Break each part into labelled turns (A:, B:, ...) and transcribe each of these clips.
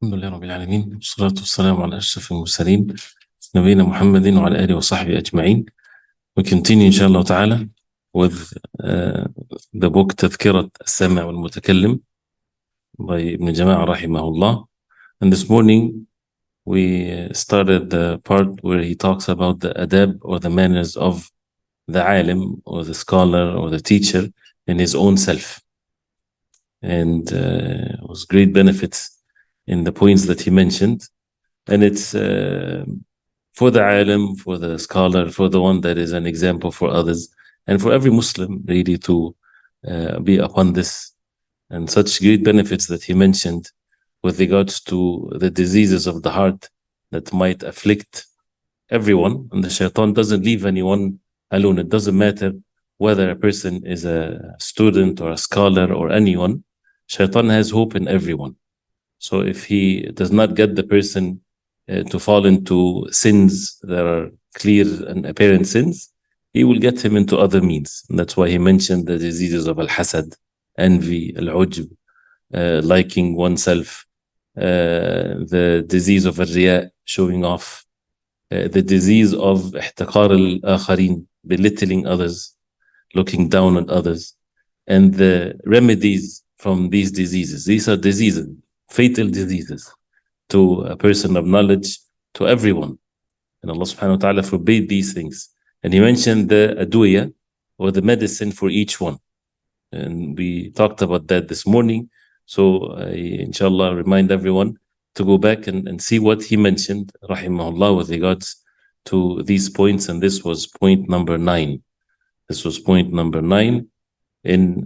A: الحمد لله رب العالمين والصلاة والسلام على أشرف المرسلين نبينا محمد وعلى آله وصحبه أجمعين. We continue inshallah ta'ala with the book تذكرة السامع والمتكلم by Ibn Jamaa rahimahullah. And this morning we started the part where he talks about the adab or the manners of the alim or the scholar or the teacher in his own self. And it was great benefits in the points that he mentioned. And it's for the alim, for the scholar, for the one that is an example for others, and for every Muslim really to be upon this. And such great benefits that he mentioned with regards to the diseases of the heart that might afflict everyone. And the shaitan doesn't leave anyone alone. It doesn't matter whether a person is a student or a scholar or anyone. Shaitan has hope in everyone. So if he does not get the person to fall into sins that are clear and apparent sins, he will get him into other means. And that's why he mentioned the diseases of al-hasad, envy, al-ujb, liking oneself, the disease of al-riya, showing off, the disease of ihtiqar al-akharin, belittling others, looking down on others, and the remedies from these diseases. These are diseases, fatal diseases to a person of knowledge, to everyone. And Allah subhanahu wa ta'ala forbade these things. And he mentioned the adwiya, or the medicine for each one. And we talked about that this morning. So I, inshallah, remind everyone to go back and see what he mentioned, rahimahullah, with regards to these points. And this was point number 9. This was point number 9 in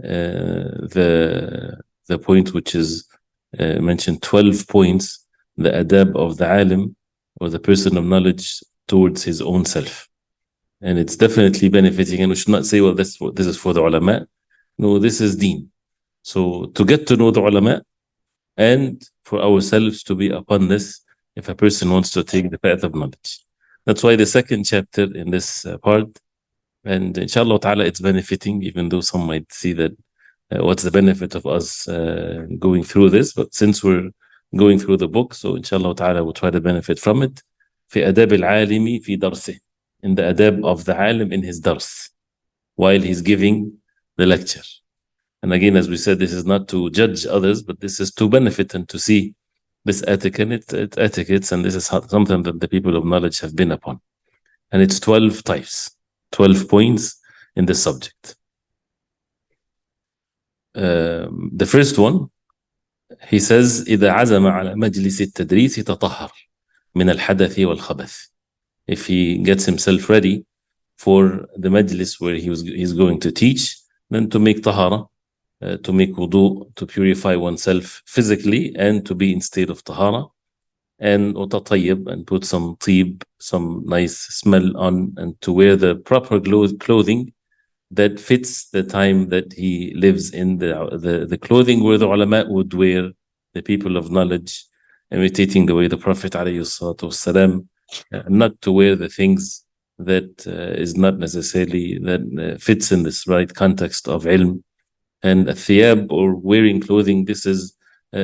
A: the point which is mentioned 12 points, the adab of the alim or the person of knowledge towards his own self. And it's definitely benefiting. And we should not say, well, this is for the ulama. No, this is deen. So to get to know the ulama and for ourselves to be upon this, if a person wants to take the path of knowledge. That's why the second chapter in this part, and inshallah ta'ala, it's benefiting, even though some might see that what's the benefit of us going through this? But since we're going through the book, so inshallah ta'ala we'll try to benefit from it. في أداب العالم في درسه, in the adab of the alim in his dars, while he's giving the lecture. And again, as we said, this is not to judge others, but this is to benefit and to see this etiquette, etiquettes, and this is something that the people of knowledge have been upon. And it's 12 types, 12 points in this subject. The first one, he says, إذا عزم على مجلس التدريس تطهر من الحدث والخبث. If he gets himself ready for the majlis where he's going to teach, then to make tahara, to make wudu, to purify oneself physically and to be in state of tahara, and utatayyib, and put some tib, some nice smell on, and to wear the proper clothing that fits the time that he lives in, the clothing where the ulama would wear, the people of knowledge, imitating the way the Prophet ﷺ, not to wear the things that is not necessarily that fits in this right context of ilm. And thiyab, or wearing clothing, this is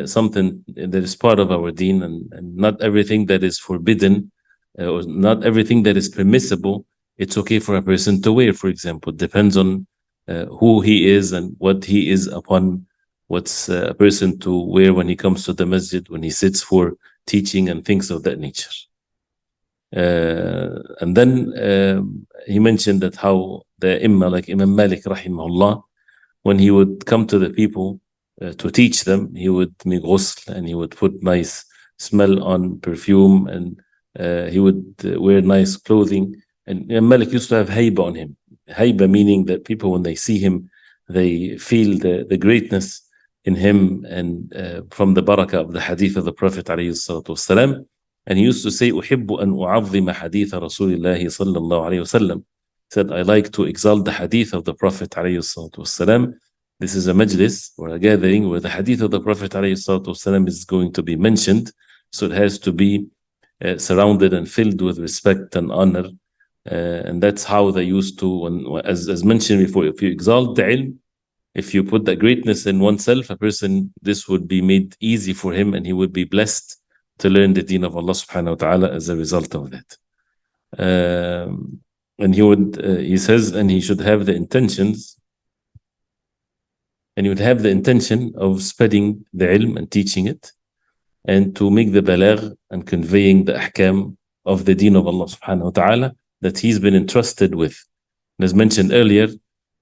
A: something that is part of our deen, and not everything that is forbidden or not everything that is permissible it's okay for a person to wear. For example, it depends on who he is and what he is upon, what's a person to wear when he comes to the masjid, when he sits for teaching and things of that nature. And then he mentioned that how the Imam, like Imam Malik rahimahullah, when he would come to the people to teach them, he would make ghusl, and he would put nice smell on perfume, and he would wear nice clothing. And Imam Malik used to have hayba on him. Hayba meaning that people, when they see him, they feel the greatness in him, and from the barakah of the hadith of the Prophet ﷺ. And he used to say, أحب أن أعظم حديث رسول الله صلى الله عليه وسلم. He said, I like to exalt the hadith of the Prophet ﷺ. This is a majlis, or a gathering, where the hadith of the Prophet ﷺ is going to be mentioned. So it has to be surrounded and filled with respect and honor. And that's how they used to, as mentioned before, if you exalt the ilm, if you put the greatness in oneself, a person, this would be made easy for him, and he would be blessed to learn the deen of Allah subhanahu wa ta'ala as a result of that. And he says, and he should have the intentions, and he would have the intention of spreading the ilm and teaching it, and to make the balagh and conveying the ahkam of the deen of Allah subhanahu wa ta'ala that he's been entrusted with. And as mentioned earlier,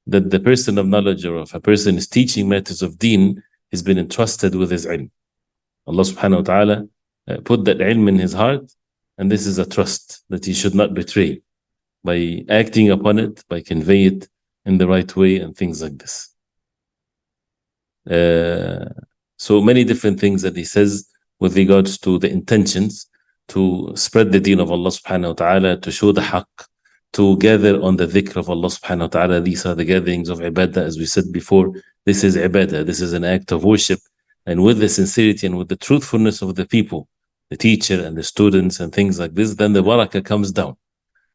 A: that the person of knowledge, or if a person is teaching matters of deen, has been entrusted with his ilm. Allah subhanahu wa ta'ala put that ilm in his heart, and this is a trust that he should not betray by acting upon it, by convey it in the right way, and things like this. So many different things that he says with regards to the intentions to spread the deen of Allah subhanahu wa ta'ala, to show the haqq, to gather on the dhikr of Allah subhanahu wa ta'ala. These are the gatherings of ibadah, as we said before. This is ibadah, this is an act of worship, and with the sincerity and with the truthfulness of the people, the teacher and the students and things like this, then the barakah comes down.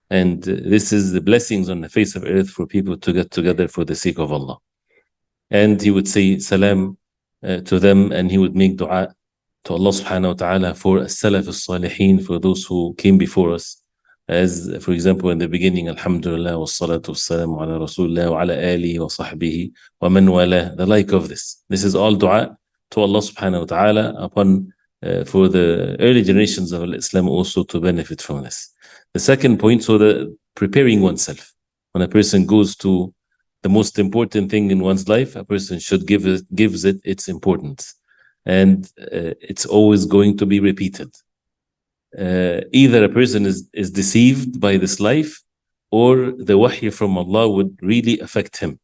A: And this is the blessings on the face of earth for people to get together for the sake of Allah. And he would say salam to them, and he would make dua to Allah subhanahu wa ta'ala for as-salaf as-salihin, for those who came before us. As, for example, in the beginning, alhamdulillah, wa salatu wa salamu ala rasulullah wa ala alihi wa sahbihi wa man wala, the like of this. This is all dua to Allah subhanahu wa ta'ala upon, for the early generations of Islam also to benefit from this. The second point, so the preparing oneself. When a person goes to the most important thing in one's life, a person should gives it its importance. And it's always going to be repeated. Either a person is deceived by this life, or the wahy from Allah would really affect him,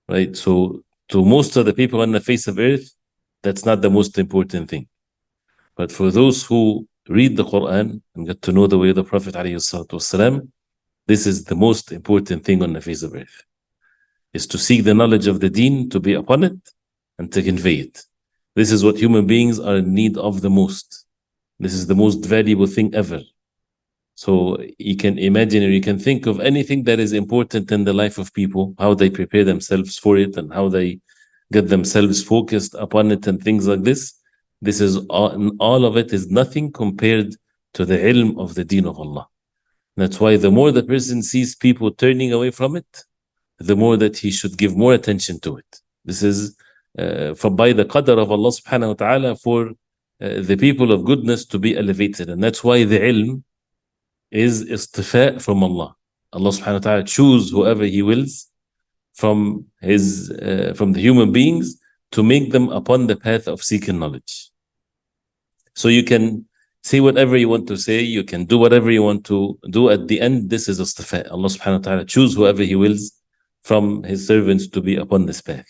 A: right? So to most of the people on the face of earth, that's not the most important thing. But for those who read the Quran and get to know the way of the Prophet ﷺ, this is the most important thing on the face of earth, is to seek the knowledge of the deen, to be upon it, and to convey it. This is what human beings are in need of the most. This is the most valuable thing ever. So you can imagine, or you can think of anything that is important in the life of people, how they prepare themselves for it, and how they get themselves focused upon it, and things like this. This is all of it is nothing compared to the ilm of the deen of Allah. That's why the more the person sees people turning away from it, the more that he should give more attention to it. This is by the qadr of Allah subhanahu wa ta'ala for the people of goodness to be elevated. And that's why the ilm is istifa from Allah. Allah subhanahu wa ta'ala choose whoever he wills from the human beings to make them upon the path of seeking knowledge. So you can say whatever you want to say, you can do whatever you want to do. At the end, this is istifa. Allah subhanahu wa ta'ala choose whoever he wills from his servants to be upon this path.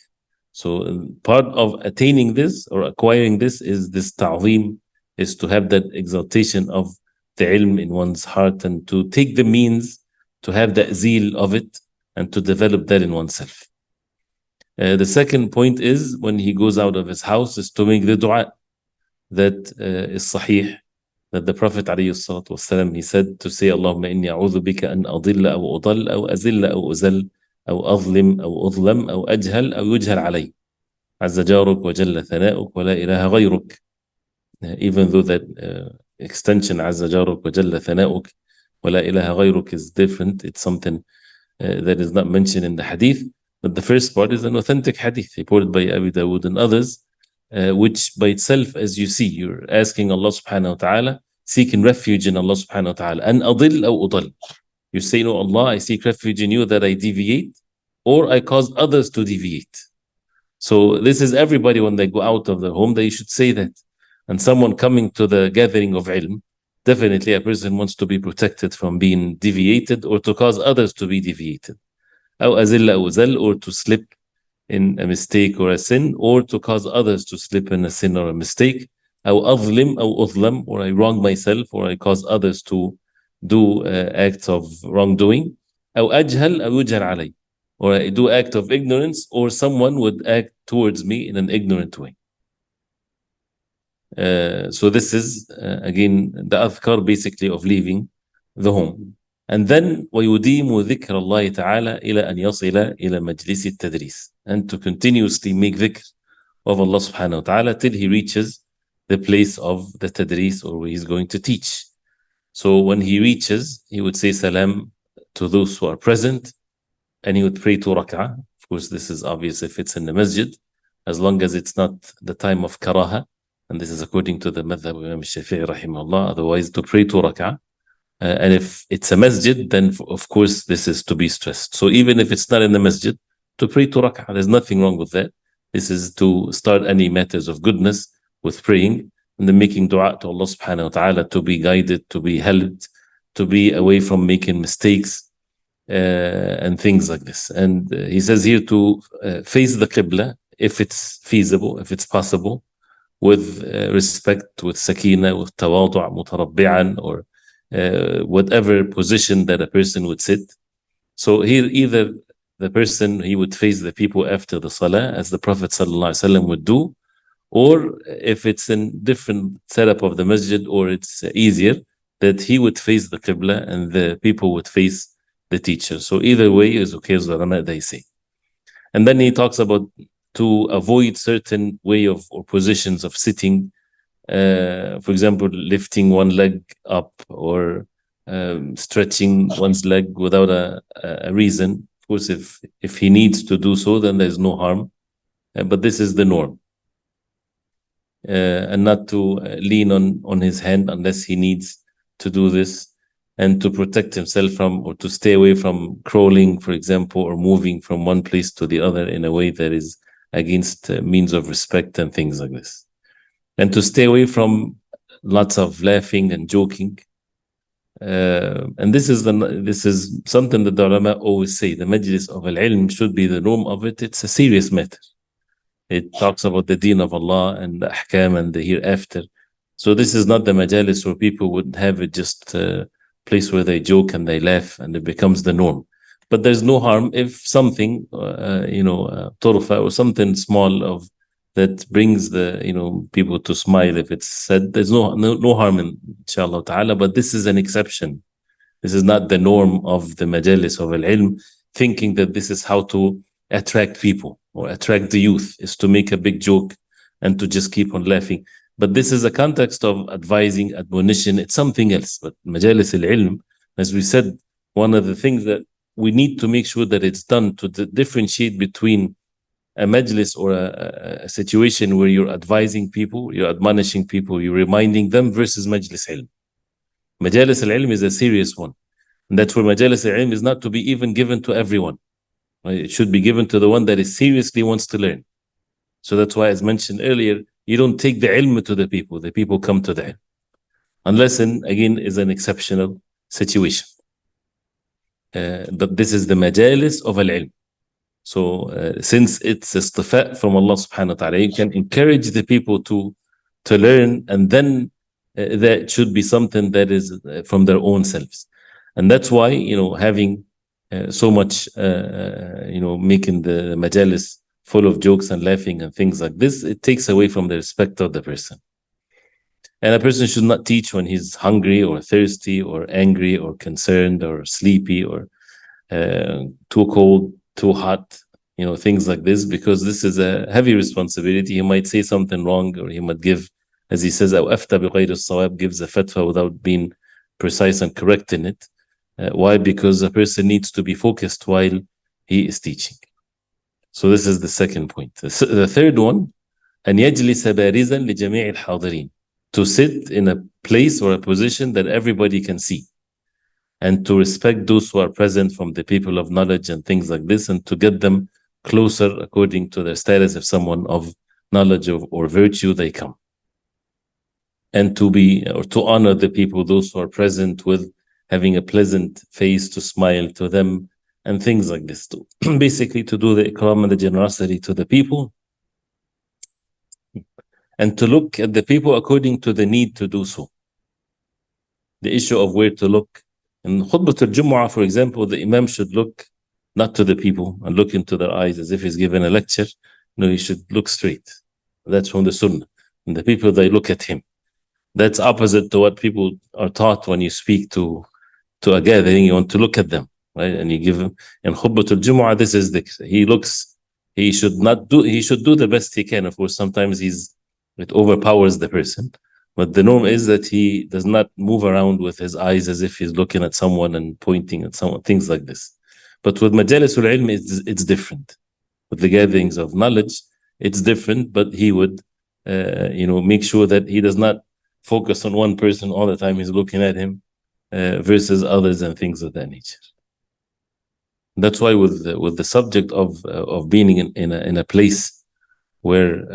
A: So part of attaining this or acquiring this is this ta'zeem, is to have that exaltation of the ilm in one's heart, and to take the means to have the zeal of it and to develop that in oneself. The second point is, when he goes out of his house, is to make the dua that is sahih, that the Prophet ﷺ, he said to say, Allahumma inni a'udhu bika an adilla aw udall aw azilla aw uzal أو أظلم أو أظلم أو أجهل أو يجهل علي عز جارك وجل ثناؤك ولا إله غيرك. Even though that extension عز جارك وجل ثناؤك ولا إله غيرك is different, it's something that is not mentioned in the hadith, but the first part is an authentic hadith reported by Abu Dawood and others, which by itself, as you see, you're asking Allah subhanahu wa ta'ala, seeking refuge in Allah subhanahu wa ta'ala. أن أضل أو أضل. You say, no, Allah, I seek refuge in you that I deviate, or I cause others to deviate. So this is everybody when they go out of the home, they should say that. And someone coming to the gathering of ilm, definitely a person wants to be protected from being deviated or to cause others to be deviated. أو أزل أو زل, or to slip in a mistake or a sin, or to cause others to slip in a sin or a mistake. أو أظلم أو أظلم, or I wrong myself or I cause others to do acts of wrongdoing. أو أجهل أو يجهل علي, or I do act of ignorance, or someone would act towards me in an ignorant way. So this is again the adhkar basically of leaving the home. And then ويديم ذكر الله تعالى إلى أن يصل إلى مجلس التدريس, and to continuously make dhikr of Allah subhanahu wa ta'ala till he reaches the place of the tadris, or where he's going to teach. So when he reaches, he would say salam to those who are present, and he would pray 2 rak'ah. Of course, this is obvious if it's in the masjid, as long as it's not the time of karaha, and this is according to the madhab of Imam Shafi'i rahimahullah. Otherwise, to pray 2 rak'ah. And if it's a masjid, then of course this is to be stressed. So even if it's not in the masjid, to pray 2 rak'ah, there's nothing wrong with that. This is to start any matters of goodness with praying, and then making dua to Allah subhanahu wa ta'ala to be guided, to be helped, to be away from making mistakes, and things like this. And he says here to face the Qibla if it's feasible, if it's possible, with respect, with sakina, with tawadu', mutarabbi'an, or whatever position that a person would sit. So here, either the person, he would face the people after the salah, as the Prophet ﷺ would do, or if it's in different setup of the masjid, or it's easier, that he would face the Qibla and the people would face the teacher. So either way is okay, as the ulama they say. And then he talks about to avoid certain way of or positions of sitting, for example, lifting one leg up, or stretching one's leg without a reason. Of course, if he needs to do so, then there's no harm, but this is the norm. And not to lean on his hand unless he needs to do this, and to protect himself from, or to stay away from crawling, for example, or moving from one place to the other in a way that is against means of respect and things like this. And to stay away from lots of laughing and joking. And this is something that the ulama always say. The majlis of al-ilm should be the norm of it. It's a serious matter. It talks about the deen of Allah and the ahkam and the hereafter. So this is not the majalis where people would have it just a place where they joke and they laugh and it becomes the norm. But there's no harm if something, torfa, or something small of that brings the people to smile. If it's said, there's no harm in, inshallah ta'ala. But this is an exception. This is not the norm of the majalis of al-ilm, thinking that this is how to attract people or attract the youth, is to make a big joke and to just keep on laughing. But this is a context of advising, admonition. It's something else. But majalis al-ilm, as we said, one of the things that we need to make sure that it's done to differentiate between a majlis or a situation where you're advising people, you're admonishing people, you're reminding them, versus majlis ilm. Majalis al-ilm is a serious one. And that's where majalis al-ilm is not to be even given to everyone. It should be given to the one that is seriously wants to learn. So that's why, as mentioned earlier, you don't take the ilm to the people come to the ilm. Unless, again, is an exceptional situation. But this is the majalis of al-ilm. So since it's istifa from Allah subhanahu wa ta'ala, you can encourage the people to learn, and then that should be something that is from their own selves. And that's why, having so much, making the majalis full of jokes and laughing and things like this, it takes away from the respect of the person. And a person should not teach when he's hungry or thirsty or angry or concerned or sleepy or too cold, too hot, things like this, because this is a heavy responsibility. He might say something wrong, or he might give, as he says, أو أفتى بغير الصواب, gives a fatwa without being precise and correct in it. Why? Because a person needs to be focused while he is teaching. So this is the second point. The third one, أن يجلس بارزا لجميع الحاضرين, to sit in a place or a position that everybody can see, and to respect those who are present from the people of knowledge and things like this, and to get them closer according to their status. If someone of knowledge or virtue, they come. And to honor the people, those who are present, with having a pleasant face, to smile to them, and things like this too. Basically, to do the ikram and the generosity to the people, and to look at the people according to the need to do so. The issue of where to look. In Khutbah al-Jumu'ah, for example, the Imam should look not to the people and look into their eyes as if he's given a lecture. No, he should look straight. That's from the Sunnah. And the people, they look at him. That's opposite to what people are taught when you speak to a gathering. You want to look at them, right? And you give him. In Khutbah al-Jumu'ah, he should do the best he can. Of course, sometimes he's It overpowers the person. But the norm is that he does not move around with his eyes as if he's looking at someone and pointing at someone, things like this. But with majalisul ilm, it's different. With the gatherings of knowledge, it's different, but he would, make sure that he does not focus on one person all the time. He's looking at him versus others and things of that nature. That's why with the subject of being in a place where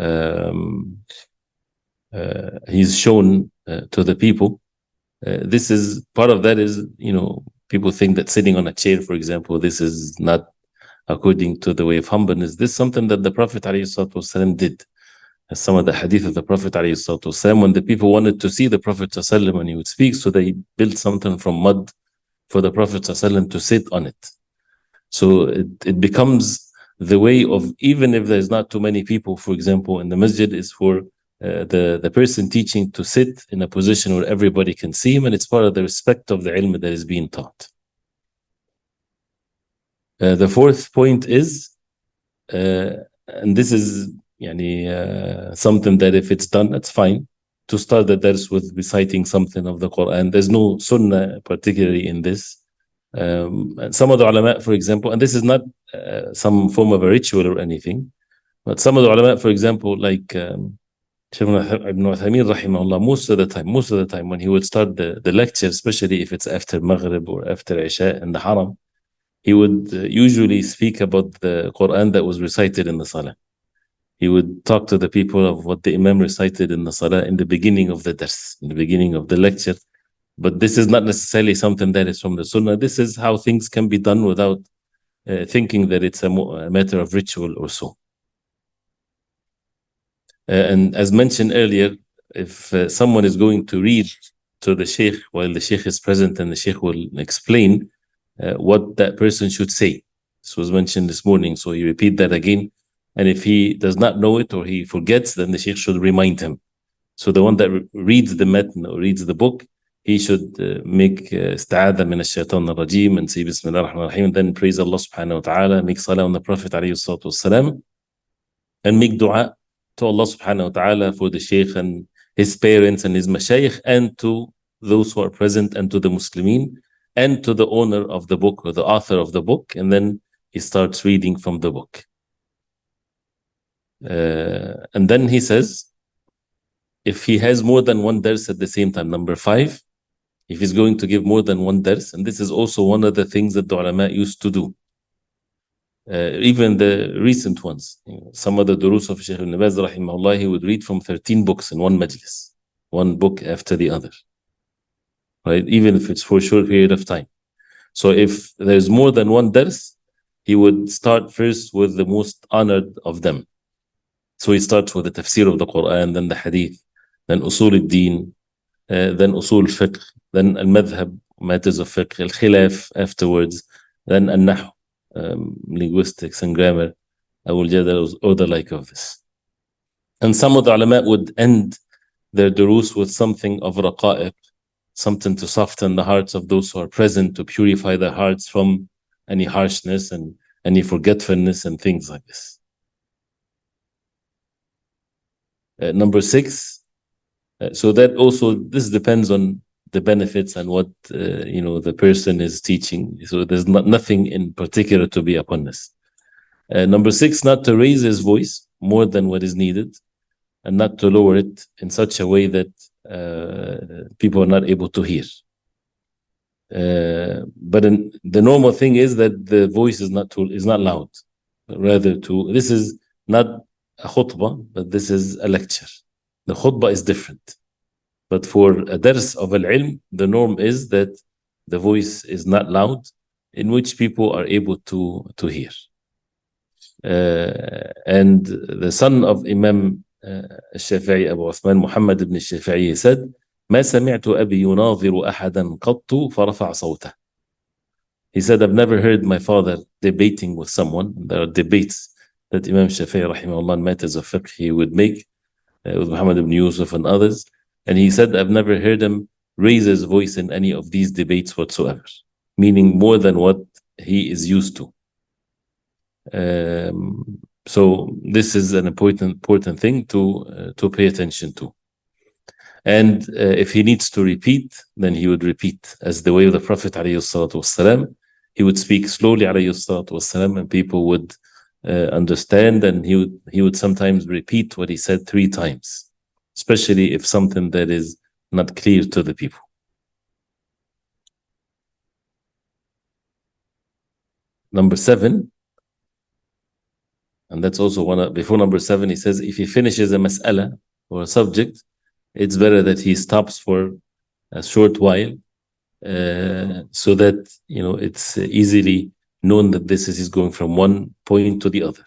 A: he's shown to the people, this is part of that is, people think that sitting on a chair, for example, this is not according to the way of humbleness. This is something that the Prophet ﷺ did. As some of the hadith of the Prophet ﷺ, when the people wanted to see the Prophet ﷺ when he would speak, so they built something from mud for the Prophet ﷺ to sit on it. So it becomes the way of, even if there's not too many people, for example, in the masjid, is for the person teaching to sit in a position where everybody can see him, and it's part of the respect of the ilm that is being taught. The fourth point is, and this is something that if it's done, that's fine, to start the dars with reciting something of the Quran. There's no sunnah particularly in this. And some of the ulama, for example, and this is not some form of a ritual or anything, but some of the ulama, for example, like Shaykh Ibn Uthaymeen rahimahullah, most of the time when he would start the lecture, especially if it's after Maghrib or after Isha in the Haram, he would usually speak about the Quran that was recited in the Salah. He would talk to the people of what the Imam recited in the Salah in the beginning of the dars, in the beginning of the lecture. But this is not necessarily something that is from the Sunnah. This is how things can be done without thinking that it's a matter of ritual or so. And as mentioned earlier, if someone is going to read to the Sheikh while the Sheikh is present, and the Sheikh will explain what that person should say. This was mentioned this morning, so you repeat that again. And if he does not know it or he forgets, then the Sheikh should remind him. So the one that reads the matn or reads the book, he should make ista'adha min ash-shaytan ar-rajim and say Bismillah ar-Rahman ar-Rahim, and then praise Allah subhanahu wa ta'ala, make salah on the Prophet alayhi salatu wassalam, and make dua to Allah subhanahu wa ta'ala for the Shaykh and his parents and his mashayikh, and to those who are present, and to the Muslimin, and to the owner of the book or the author of the book, and then he starts reading from the book. And then he says, if he has more than one dars at the same time, number 5, if he's going to give more than one dars, and this is also one of the things that the ulama used to do, even the recent ones, some of the durus of Shaykh Ibn Baz rahimahullah, he would read from 13 books in one majlis, one book after the other, right? Even if it's for a short period of time. So if there's more than one dars, he would start first with the most honored of them. So he starts with the tafsir of the Quran, then the hadith, then usul al-din, then usul al-fiqh, then al-madhab, matters of fiqh, al-khilaf afterwards, then al-nahu, linguistics and grammar, al-jadal, or the like of this. And some of the ulama would end their durus with something of raqa'iq, something to soften the hearts of those who are present, to purify their hearts from any harshness and any forgetfulness and things like this. Number 6, so that also, this depends on the benefits and what the person is teaching. So there's nothing in particular to be upon this. Number 6, not to raise his voice more than what is needed, and not to lower it in such a way that people are not able to hear. But the normal thing is that the voice is not loud. Rather, this is not a khutbah, but this is a lecture. The khutbah is different. But for a dars of al-ilm, the norm is that the voice is not loud, in which people are able to hear. And the son of Imam al-Shafi'i, Abu Uthman Muhammad ibn al-Shafi'i, said, ما سمعت أبي يناظر أحدا قط فرفع صوته. He said, I've never heard my father debating with someone. There are debates that Imam Shafi'i rahimahullah in matters of fiqh he would make with Muhammad ibn Yusuf and others, and he said, I've never heard him raise his voice in any of these debates whatsoever, meaning more than what he is used to. So this is an important thing to pay attention to. And if he needs to repeat, then he would repeat, as the way of the Prophet ﷺ. He would speak slowly ﷺ, and people would understand, and he would sometimes repeat what he said 3 times, especially if something that is not clear to the people. Number 7, and that's also before number 7, he says if he finishes a mas'ala or a subject, it's better that he stops for a short while, so that it's easily known that this is going from one point to the other.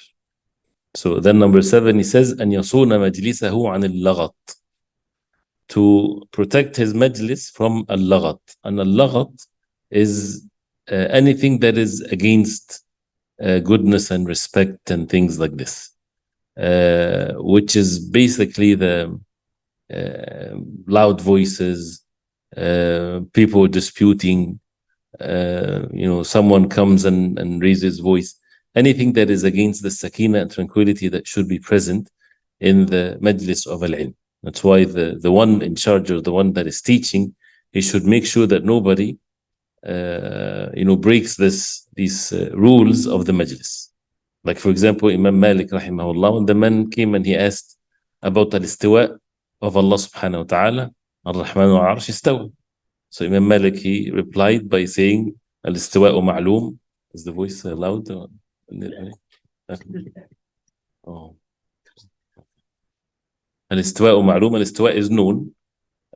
A: So then number 7, he says أن يصون مجلسه عن اللغط, to protect his majlis from al-laghat. And al-laghat is anything that is against goodness and respect and things like this, which is basically the loud voices, people disputing, someone comes and raises voice, anything that is against the sakina and tranquility that should be present in the majlis of al-ilm. That's why the one in charge, or the one that is teaching, he should make sure that nobody breaks these rules of the majlis. Like, for example, Imam Malik rahimahullah, when the man came and he asked about al-istiwa of Allah subhanahu wa ta'ala, ar-Rahman al-Arsh istawa. So Imam Malik, he replied by saying, al-istiwa ma'loom. Is the voice loud? Oh. Al-istiwa ma'loom, al-istiwa is known.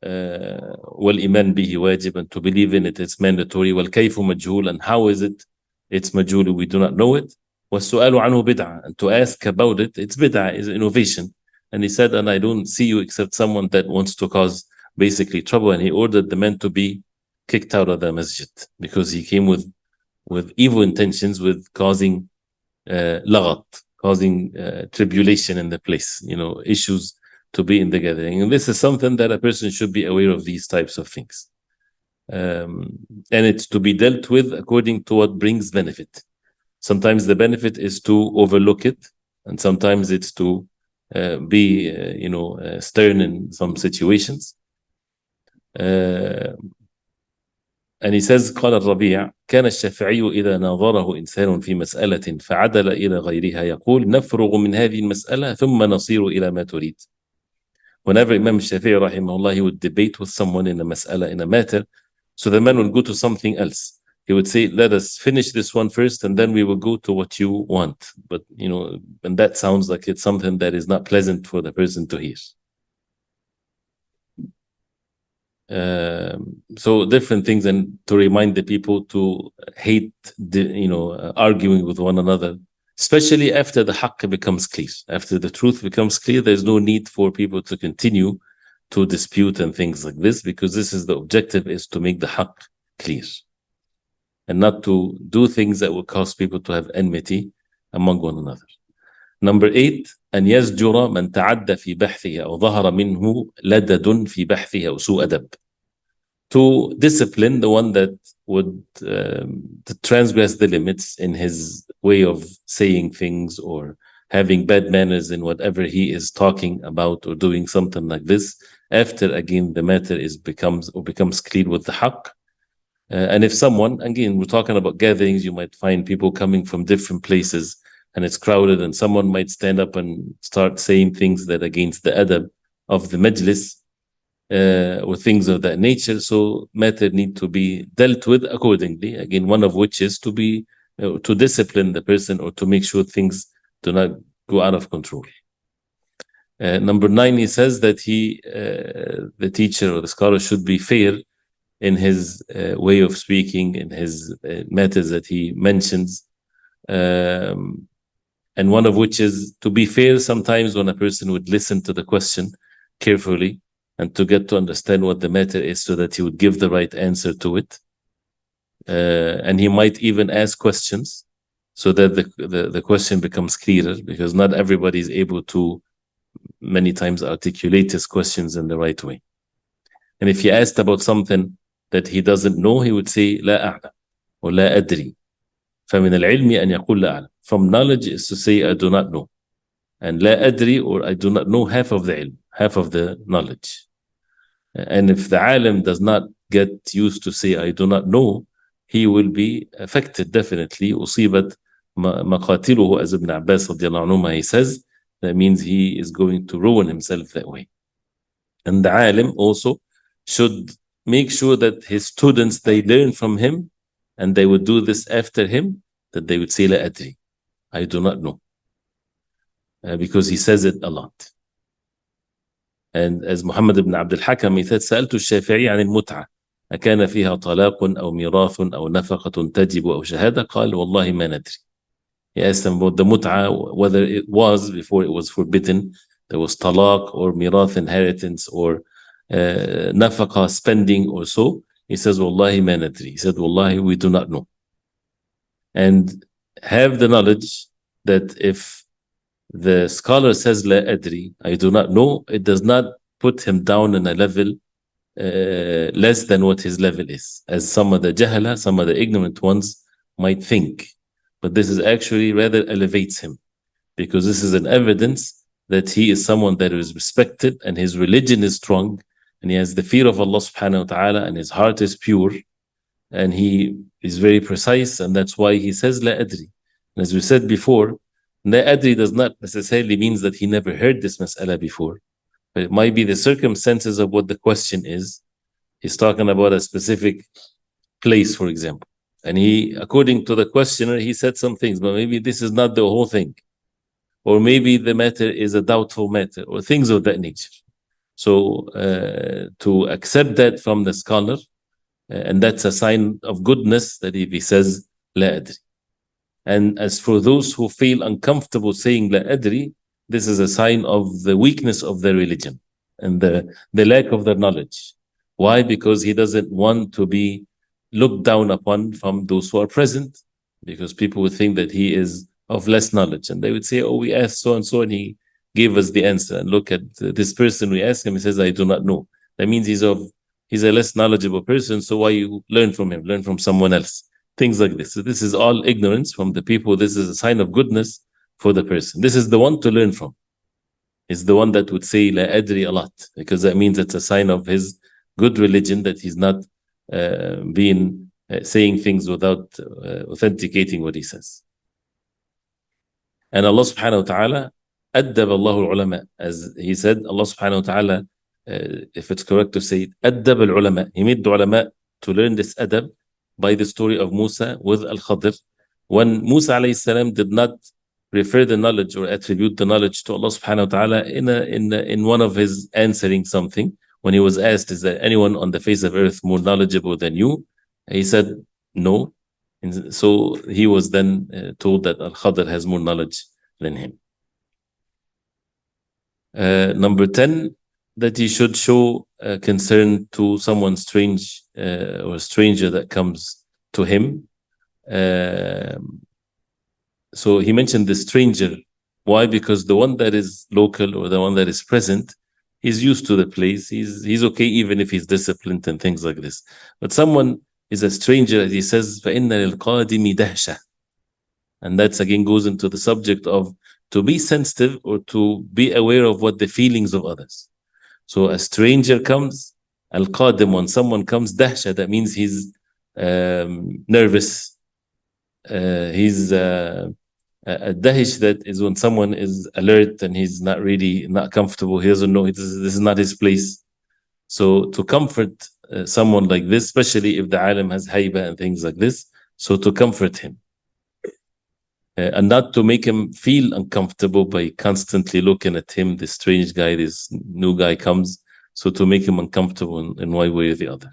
A: والإيمان به واجب, and to believe in it, it's mandatory. والكيف مجهول, and how is it? It's majhul, we do not know it. والسؤال عنه بدعة, and to ask about it, it's bid'ah, is innovation. And he said, and I don't see you except someone that wants to cause basically trouble. And he ordered the man to be kicked out of the masjid, because he came with evil intentions, with causing laghat, causing tribulation in the place, issues to be in the gathering. And this is something that a person should be aware of, these types of things. And it's to be dealt with according to what brings benefit. Sometimes the benefit is to overlook it, and sometimes it's to be stern in some situations. And he says قال الربيع كان الشافعي إذا ناظره إنسان في مسألة فعدل إلى غيرها يقول نفرغ من هذه المسألة ثم نصير إلى ما تريد. Whenever Imam Shafi'i rahimahullah, he would debate with someone in a mas'ala, in a matter, so the man would go to something else. He would say, let us finish this one first, and then we will go to what you want. But, and that sounds like it's something that is not pleasant for the person to hear. So different things, and to remind the people to hate arguing with one another, especially after the haqq becomes clear. After the truth becomes clear, there's no need for people to continue to dispute and things like this, because this is the objective, is to make the haqq clear, and not to do things that will cause people to have enmity among one another. Number 8, أن يزجر من تعدى في بحثه أو ظهر منه لدد في بحثه أو سوء أدب. To discipline the one that would to transgress the limits in his way of saying things, or having bad manners in whatever he is talking about, or doing something like this, after again the matter becomes clear with the haqq. And if someone, again, we're talking about gatherings, you might find people coming from different places, and it's crowded, and someone might stand up and start saying things that against the adab of the majlis, or things of that nature. So matter need to be dealt with accordingly. Again, one of which is to be to discipline the person, or to make sure things do not go out of control. Number 9, he says that the teacher or the scholar should be fair in his way of speaking, in his matters that he mentions. And one of which is to be fair sometimes when a person would listen to the question carefully, and to get to understand what the matter is, so that he would give the right answer to it. And he might even ask questions, so that the question becomes clearer, because not everybody is able to many times articulate his questions in the right way. And if he asked about something that he doesn't know, he would say لا أعلم or لا أدري. فمن العلم أن يقول لا أعلم. From knowledge is to say I do not know. And لا أدري, or I do not know, half of the ilm, half of the knowledge. And if the alim does not get used to say I do not know, he will be affected definitely. أصيبت مقاتله, as Ibn Abbas radiallahu anhu, he says, that means he is going to ruin himself that way. And the alim also should make sure that his students, they learn from him, and they would do this after him, that they would say لا أدري, I do not know, because he says it a lot. And as Muhammad ibn Abd al-Hakam, he said, سألت الشافعي عن المتعة أكان فيها طلاق أو ميراث أو نفقة تجب أو شهادة قال والله ما ندري. He asked him about the mut'a, whether it was, before it was forbidden, there was talaq or mirath, inheritance, or nafaqa, spending or so. He says, Wallahi ma nadri. He said, Wallahi, we do not know. And have the knowledge that if the scholar says la adri, I do not know, it does not put him down in a level less than what his level is, as some of the jahala, some of the ignorant ones might think. But this is actually rather elevates him, because this is an evidence that he is someone that is respected and his religion is strong and he has the fear of Allah subhanahu wa ta'ala and his heart is pure and he is very precise, and that's why he says la adri. And as we said before, la adri does not necessarily means that he never heard this mas'ala before, but it might be the circumstances of what the question is. He's talking about a specific place, for example. And he, according to the questioner, he said some things, but maybe this is not the whole thing. Or maybe the matter is a doubtful matter, or things of that nature. So to accept that from the scholar, and that's a sign of goodness, that if he says, La adri. And as for those who feel uncomfortable saying La adri, this is a sign of the weakness of their religion and the lack of their knowledge. Why? Because he doesn't want to be looked down upon from those who are present, because people would think that he is of less knowledge, and they would say, oh, we asked so and so and he gave us the answer, and look at this person, we asked him, he says I do not know. That means he's a less knowledgeable person, so why you learn from him, learn from someone else, things like this. So this is all ignorance from the people. This is a sign of goodness for the person. This is the one to learn from, is the one that would say la adri a lot, because that means it's a sign of his good religion, that he's not saying things without authenticating what he says. And Allah subhanahu wa ta'ala أدب الله العلماء, as he said, Allah subhanahu wa ta'ala, if it's correct to say it, أدب العلماء, he made the ulama to learn this adab by the story of Musa with Al-Khadir. When Musa alayhi salam did not refer the knowledge or attribute the knowledge to Allah subhanahu wa ta'ala in one of his answering something, when he was asked, is there anyone on the face of earth more knowledgeable than you? He said, no. And so he was then told that Al-Khadir has more knowledge than him. Number 10, that he should show concern to someone strange or a stranger that comes to him. So he mentioned the stranger. Why? Because the one that is local or the one that is present, he's used to the place. He's okay even if he's disciplined and things like this. But someone is a stranger, as he says, فَإِنَّ لِلْقَادِمِ دَهْشَةً. And that's again goes into the subject of to be sensitive or to be aware of what the feelings of others. So a stranger comes, al-qadim, when someone comes, dahsha, that means he's nervous. He's a dahish, that is when someone is alert and he's not comfortable. He doesn't know this is not his place. So to comfort someone like this, especially if the alim has hayba and things like this, so to comfort him. And not to make him feel uncomfortable by constantly looking at him, this strange guy, this new guy comes, so to make him uncomfortable in one way or the other.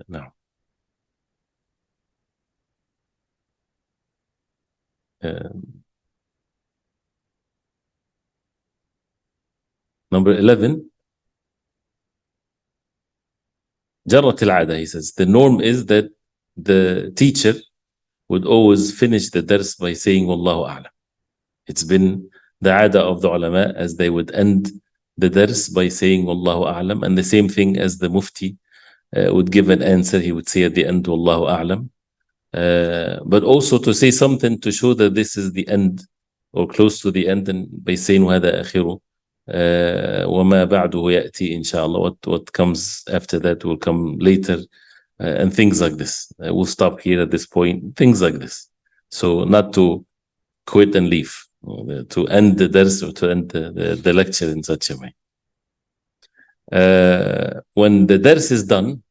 A: Now. Number 11, جرت العادة, he says, the norm is that the teacher would always finish the dars by saying Wallahu A'lam. It's been the ada of the ulama, as they would end the dars by saying Wallahu A'lam, and the same thing as the mufti would give an answer, he would say at the end Wallahu A'lam. But also to say something to show that this is the end or close to the end, and by saying وهذا آخره وما بعده يأتي inshallah, what comes after that will come later, and things like this. We'll stop here at this point, things like this. So not to quit and leave, to end the dars or to end the lecture in such a way. When the dars is done,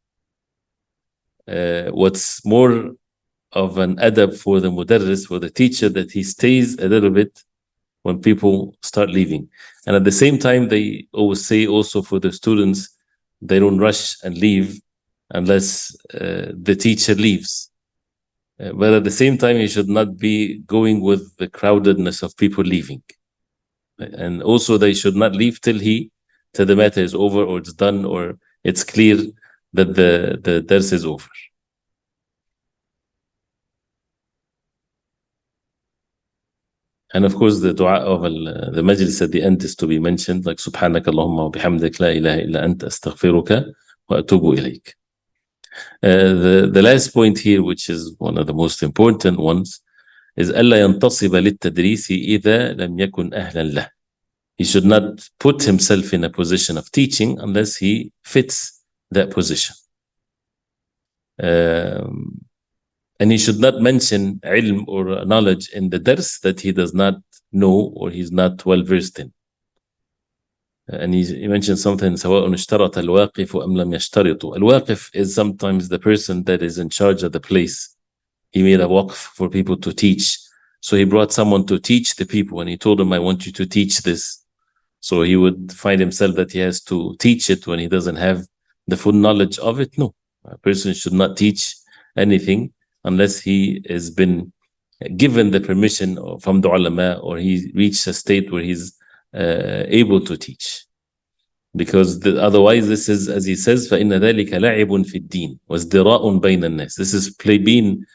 A: what's more of an adab for the mudarris, for the teacher, that he stays a little bit when people start leaving. And at the same time, they always say also for the students, they don't rush and leave unless the teacher leaves. But at the same time, you should not be going with the crowdedness of people leaving. And also they should not leave till the matter is over, or it's done, or it's clear that the dars is over. And of course, the dua of the majlis at the end is to be mentioned, like Subhanak Allahumma wa bihamdik la ilaha illa anta astaghfiruka wa atubu ilayk. The last point here, which is one of the most important ones, is ألا ينتصب للتدريس إذا لم يكن أهلا له. He should not put himself in a position of teaching unless he fits that position. And he should not mention ilm or knowledge in the dars that he does not know or he's not well versed in. And he mentioned something, سواء اشترط الواقف أم لم يشترط. الواقف is sometimes the person that is in charge of the place. He made a waqf for people to teach. So he brought someone to teach the people, and he told them, I want you to teach this. So he would find himself that he has to teach it when he doesn't have the full knowledge of it. No, a person should not teach anything unless he has been given the permission from the ulama, or he reached a state where he's able to teach. Because otherwise, this is, as he says, فَإِنَّ ذَلِكَ لَعِبٌ فِي الدِّينِ وَازْدِرَاءٌ بَيْنَ النَّاسِ. This is playing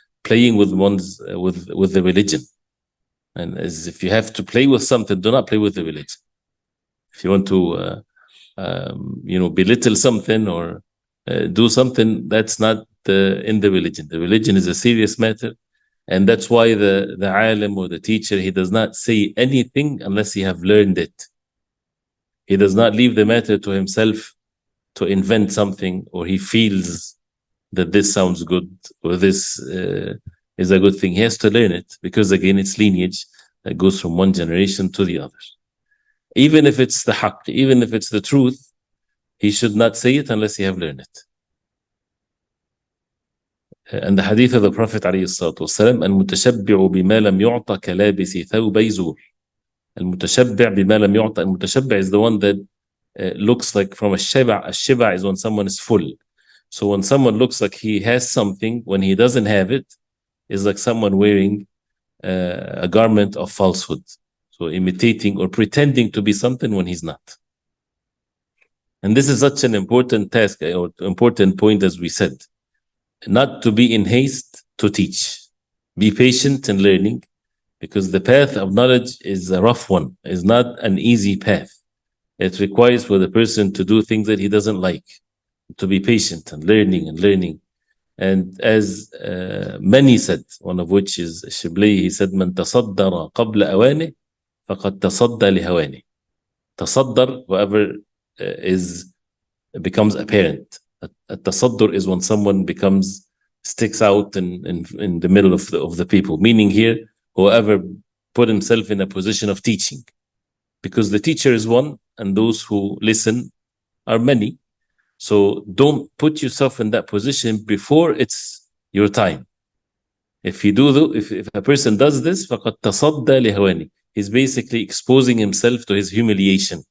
A: with one's with the religion. And as if you have to play with something, do not play with the religion. If you want to belittle something or do something, that's not in the religion. The religion is a serious matter, and that's why the alim or the teacher, he does not say anything unless he have learned it. He does not leave the matter to himself to invent something, or he feels that this sounds good or this is a good thing. He has to learn it, because again, it's lineage that goes from one generation to the other. Even if it's the haqq, even if it's the truth, he should not say it unless he have learned it. And the hadith of the Prophet والسلام, المتشبع بما لم يعطى كلابس ثوبي زور. المتشبع بما لم يعطى. المتشبع is the one that looks like from a shiba. A shiba is when someone is full. So when someone looks like he has something, when he doesn't have it, is like someone wearing a garment of falsehood. So imitating or pretending to be something when he's not. And this is such an important task, or important point, as we said. Not to be in haste to teach. Be patient in learning, because the path of knowledge is a rough one. It's not an easy path. It requires for the person to do things that he doesn't like, to be patient and learning. And as many said, one of which is Shibli, he said, من تصدر قبل أوانه فقد تصدى لهوانه. تصدر, whoever becomes apparent. A tasaddur is when someone sticks out in the middle of the people. Meaning here, whoever put himself in a position of teaching. Because the teacher is one, and those who listen are many. So don't put yourself in that position before it's your time. If a person does this, فَقَدْ تَصَدَّى لِهَوَانِ, he's basically exposing himself to his humiliation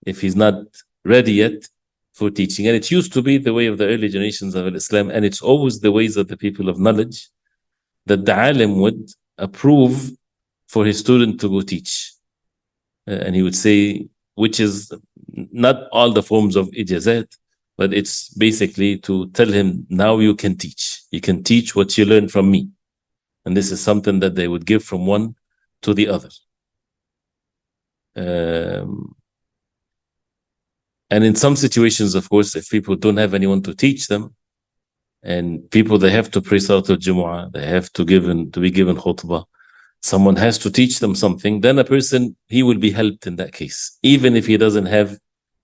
A: if he's not ready yet for teaching. And it used to be the way of the early generations of Islam, and it's always the ways of the people of knowledge, that the alim would approve for his student to go teach. And he would say, which is not all the forms of ijazat, but it's basically to tell him, now you can teach. You can teach what you learned from me. And this is something that they would give from one to the other. And in some situations, of course, if people don't have anyone to teach them, and people, they have to pray Salat al-Jumu'ah, they have to be given khutbah. someone has to teach them something, then a person, he will be helped in that case, even if he doesn't have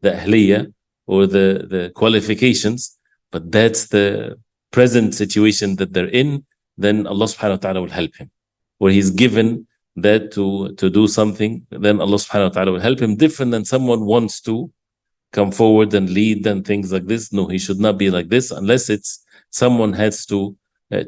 A: the ahliya or the qualifications, but that's the present situation that they're in, then Allah subhanahu wa ta'ala will help him. Where he's given that to do something, then Allah subhanahu wa ta'ala will help him, different than someone wants to come forward and lead and things like this. No, he should not be like this unless it's someone has to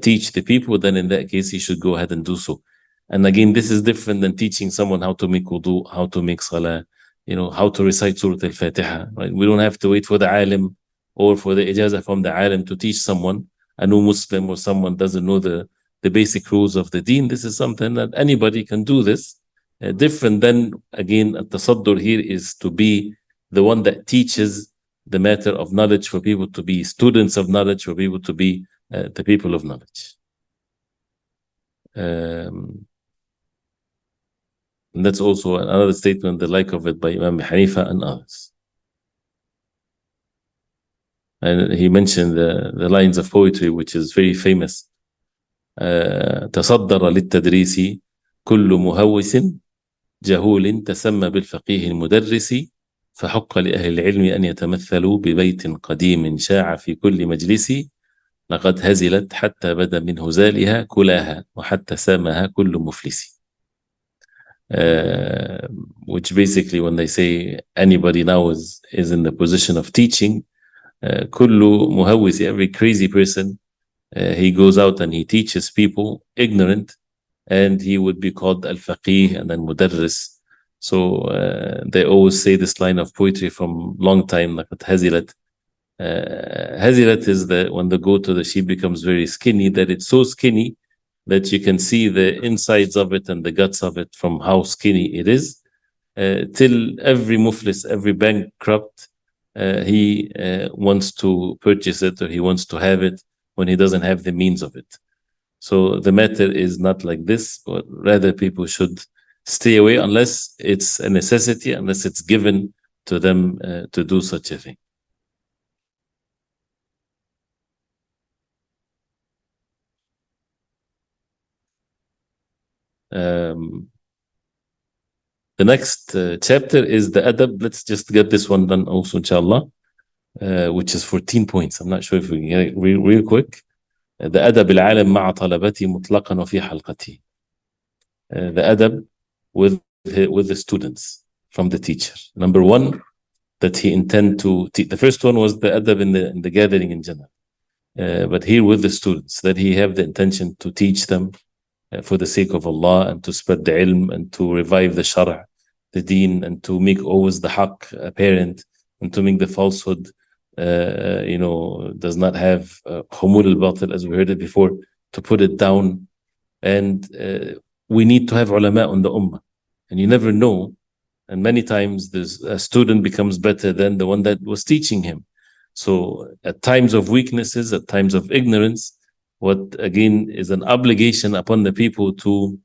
A: teach the people, then in that case he should go ahead and do so. And again, this is different than teaching someone how to make wudu, how to make salah, how to recite Surah Al-Fatiha. Right? We don't have to wait for the alim or for the ijazah from the alim to teach someone, a new Muslim or someone doesn't know the basic rules of the deen. This is something that anybody can do this. Different than, again, at-tasaddur here is to be the one that teaches the matter of knowledge, for people to be students of knowledge, for people to be the people of knowledge. And that's also another statement, the like of it, by Imam Hanifa and others. And he mentioned the lines of poetry, which is very famous. تصدر للتدريس كل مهوس جهول تسمى بالفقيه المدرس فحق لأهل العلم أن يتمثلوا ببيت قديم شاع في كل مجلس لقد هزلت حتى بدا من هزالها كلاها وحتى سامها كل مفلس. Which basically, when they say anybody now is in the position of teaching, كل مهوس, every crazy person, he goes out and he teaches people ignorant, and he would be called al-faqih and then mudarris. So they always say this line of poetry from long time, like hazilat. Hazilat is when the goat or the sheep becomes very skinny, that it's so skinny that you can see the insides of it and the guts of it from how skinny it is, till every muflis, every bankrupt, he wants to purchase it, or he wants to have it when he doesn't have the means of it. So the matter is not like this, but rather people should stay away unless it's a necessity, unless it's given to them to do such a thing. The next chapter is the adab. Let's just get this one done also, inshallah, which is 14 points. I'm not sure if we can get it real quick. The adab al-alim ma'a talabati mutlaqan wa fi halqati. The adab with the students from the teacher. Number one, that he intend to teach. The first one was the adab in the gathering in general. But here with the students, that he have the intention to teach them for the sake of Allah, and to spread the ilm, and to revive the shara', the deen, and to make always the haqq apparent, and to make the falsehood, does not have humul al-batil, as we heard it before, to put it down. And we need to have ulama on the ummah, and you never know. And many times a student becomes better than the one that was teaching him. So at times of weaknesses, at times of ignorance, what again is an obligation upon the people to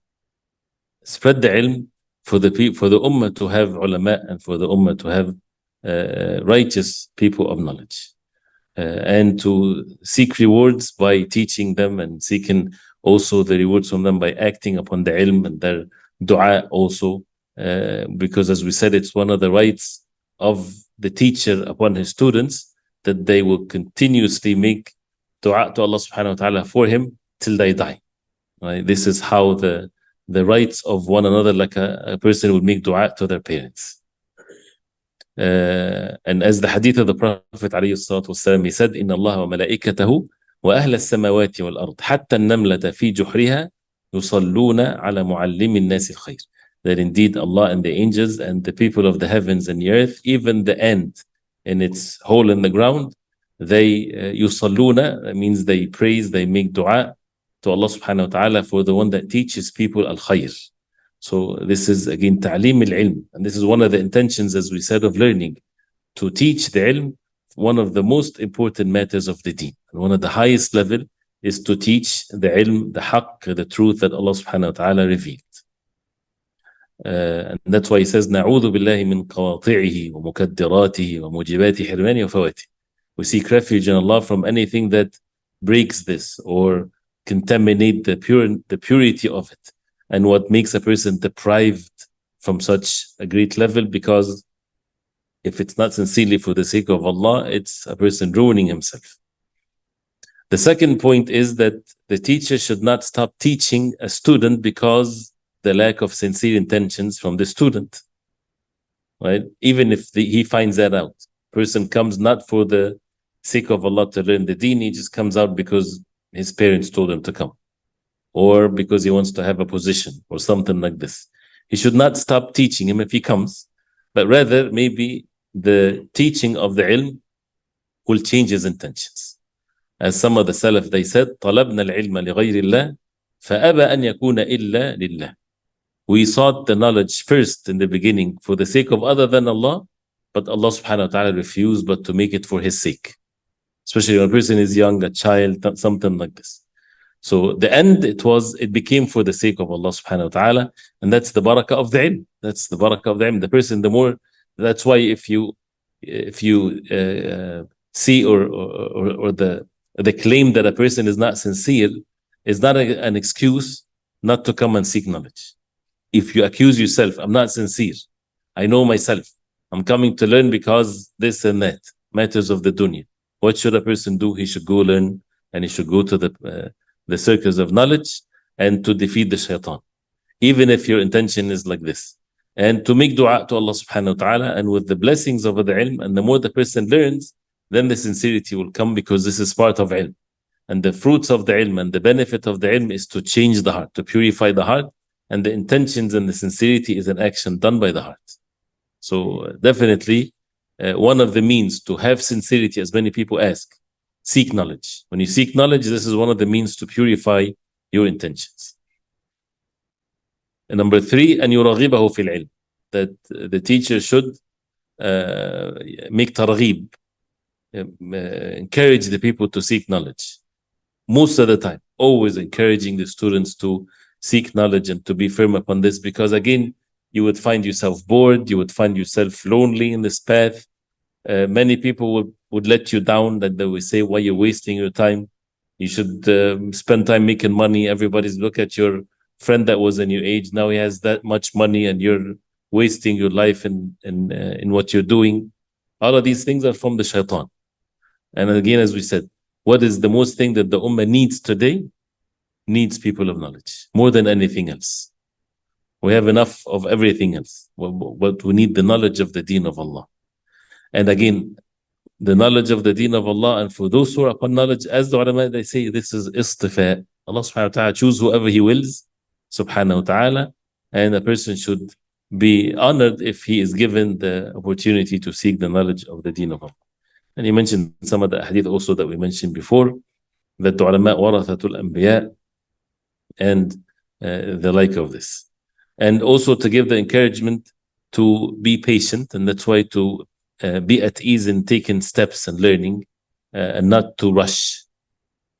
A: spread the ilm, for the ummah to have ulama, and for the ummah to have righteous people of knowledge, and to seek rewards by teaching them, and seeking also the rewards from them by acting upon the ilm and their dua also, because as we said, it's one of the rights of the teacher upon his students, that they will continuously make dua to Allah subhanahu wa ta'ala for him till they die. Right? This is how the rights of one another, like a person would make dua to their parents. And as the hadith of the Prophet alayhi salatu wasalam, he said, إِنَّ اللَّهَ وَمَلَائِكَتَهُ وَأَهْلَ السَّمَوَاتِ وَالْأَرْضِ حَتَّى النَّمْلَةَ فِي جُحْرِهَا يُصَلُّونَ عَلَى مُعَلِّمِ النَّاسِ الْخَيْرِ. That indeed Allah and the angels and the people of the heavens and the earth, even the ant in its hole in the ground, they yusalluna, that means they praise, they make dua to Allah subhanahu wa ta'ala for the one that teaches people al-khayr. So this is again ta'lim al-ilm, and this is one of the intentions, as we said, of learning, to teach the ilm, one of the most important matters of the deen. And one of the highest level is to teach the ilm, the haqq, the truth that Allah subhanahu wa ta'ala revealed. And that's why he says, نعوذ بالله من قواطعه ومكدراته وموجبات حرمانه وفواته. We seek refuge in Allah from anything that breaks this or contaminate the purity of it. and what makes a person deprived from such a great level, because if it's not sincerely for the sake of Allah, it's a person ruining himself. The second point is that the teacher should not stop teaching a student because the lack of sincere intentions from the student, right? Even if he finds that out. Person comes not for the sake of Allah to learn the deen, he just comes out because his parents told him to come, or because he wants to have a position or something like this. He should not stop teaching him if he comes, but rather maybe the teaching of the ilm will change his intentions. As some of the Salaf, they said, طلبنا العلم لغير الله فأبى أن يكون إلا لله. We sought the knowledge first in the beginning for the sake of other than Allah, but Allah subhanahu wa ta'ala refused but to make it for his sake. Especially when a person is young, a child, something like this. So the end, it became for the sake of Allah subhanahu wa ta'ala, and that's the barakah of the ilm. That's the barakah of the ilm. The person, the more, that's why if you see or the claim that a person is not sincere is not an excuse not to come and seek knowledge. If you accuse yourself, I'm not sincere, I know myself, I'm coming to learn because this and that, matters of the dunya. What should a person do? He should go learn, and he should go to the circles of knowledge and to defeat the shaitan, even if your intention is like this. And to make dua to Allah subhanahu wa ta'ala, and with the blessings of the ilm, and the more the person learns, then the sincerity will come, because this is part of ilm. And the fruits of the ilm and the benefit of the ilm is to change the heart, to purify the heart, and the intentions and the sincerity is an action done by the heart. So definitely one of the means to have sincerity, as many people ask, seek knowledge. When you seek knowledge, this is one of the means to purify your intentions. And number 3, أن يرغبه في العلم, that the teacher should make targhib, encourage the people to seek knowledge. Most of the time, always encouraging the students to seek knowledge and to be firm upon this, because again, you would find yourself bored, you would find yourself lonely in this path. Many people would let you down, that they will say, why you're wasting your time? You should spend time making money. Everybody's look at your friend that was in your age, now he has that much money and you're wasting your life in what you're doing. All of these things are from the shaitan. And again, as we said, what is the most thing that the ummah needs today? Needs people of knowledge more than anything else. We have enough of everything else, but we need the knowledge of the deen of Allah. And again, the knowledge of the deen of Allah, and for those who are upon knowledge, as the ulama, they say, this is istifa. Allah subhanahu wa ta'ala choose whoever he wills, subhanahu wa ta'ala, and a person should be honored if he is given the opportunity to seek the knowledge of the deen of Allah. And he mentioned some of the hadith also that we mentioned before, that the ulama warathatul anbiya, and the like of this. And also to give the encouragement to be patient, and that's why to be at ease in taking steps and learning, and not to rush,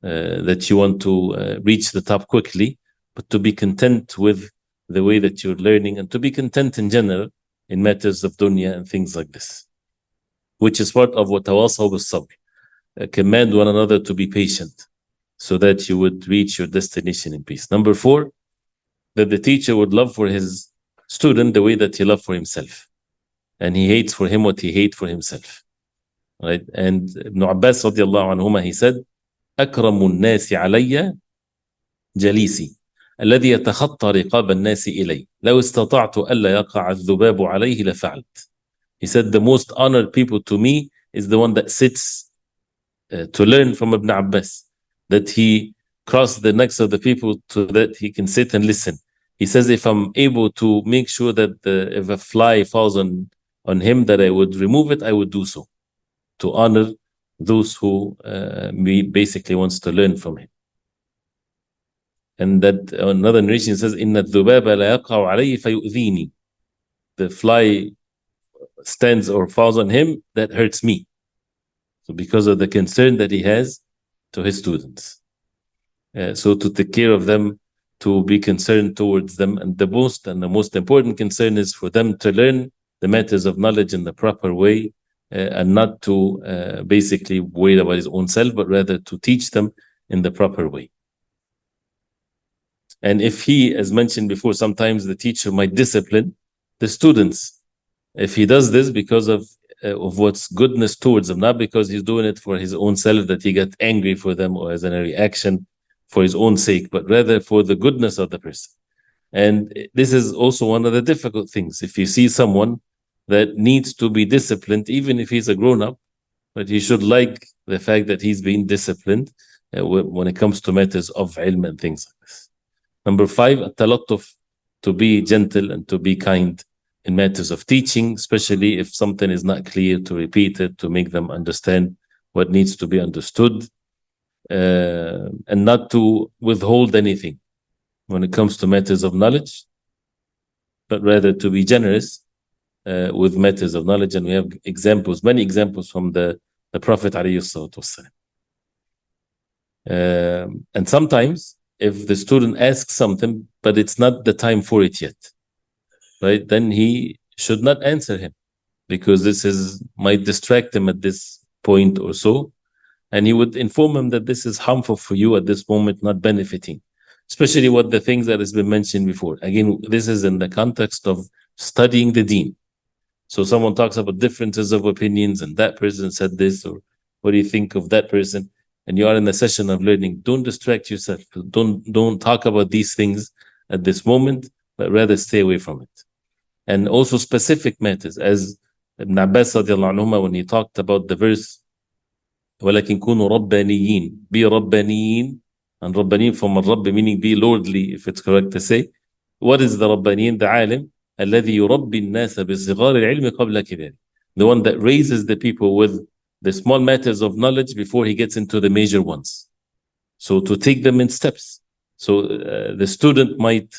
A: that you want to reach the top quickly, but to be content with the way that you're learning, and to be content in general in matters of dunya and things like this, which is part of what tawasaw bil sabr, command one another to be patient, so that you would reach your destination in peace. Number 4, that the teacher would love for his student the way that he loved for himself, and he hates for him what he hates for himself. Right? And Ibn Abbas radiallahu anhuma, he said, أكرم الناس علي جليسي الذي يتخطى رقاب الناس إلي لو استطعت ألا يقع الذباب عليه لفعلت. He said, the most honored people to me is the one that sits to learn from Ibn Abbas, that he crossed the necks of the people so that he can sit and listen. He says, if I'm able to make sure that if a fly falls on him, that I would remove it, I would do so, to honor those who basically wants to learn from him. And that another narration says, إِنَّ الذُّبَابَ لَا يَقَعُ عَلَيْهِ فَيُؤْذِينِي. The fly stands or falls on him, that hurts me. So because of the concern that he has to his students. So to take care of them, to be concerned towards them, and the most important concern is for them to learn the matters of knowledge in the proper way, and not to basically worry about his own self, but rather to teach them in the proper way. And if he, as mentioned before, sometimes the teacher might discipline the students. If he does this because of what's goodness towards them, not because he's doing it for his own self, that he got angry for them or as a reaction for his own sake, but rather for the goodness of the person. And this is also one of the difficult things. If you see someone that needs to be disciplined, even if he's a grown-up, but he should like the fact that he's being disciplined when it comes to matters of ilm and things like this. Number 5, التلطف, to be gentle and to be kind in matters of teaching, especially if something is not clear, to repeat it, to make them understand what needs to be understood, and not to withhold anything when it comes to matters of knowledge, but rather to be generous with matters of knowledge. And we have examples, many examples from the Prophet ﷺ. And sometimes if the student asks something, but it's not the time for it yet, right? Then he should not answer him, because this might distract him at this point or so. And he would inform him that this is harmful for you at this moment, not benefiting. Especially what the things that has been mentioned before. Again, this is in the context of studying the deen. So someone talks about differences of opinions, and that person said this, or what do you think of that person? And you are in a session of learning. Don't distract yourself. Don't talk about these things at this moment, but rather stay away from it. And also specific matters, as Ibn Abbas radiallahu anhuma, when he talked about the verse, وَلَكِنْ كُونُوا رَبَّانِيِّينَ, be رَبَّانِيِّينَ, and Rabbaniyin from Rabb, meaning be lordly, if it's correct to say. What is the Rabbaniyin? The alim, الذي يربي الناس بصغار العلم قبل كبار. The one that raises the people with the small matters of knowledge before he gets into the major ones. So to take them in steps. So the student might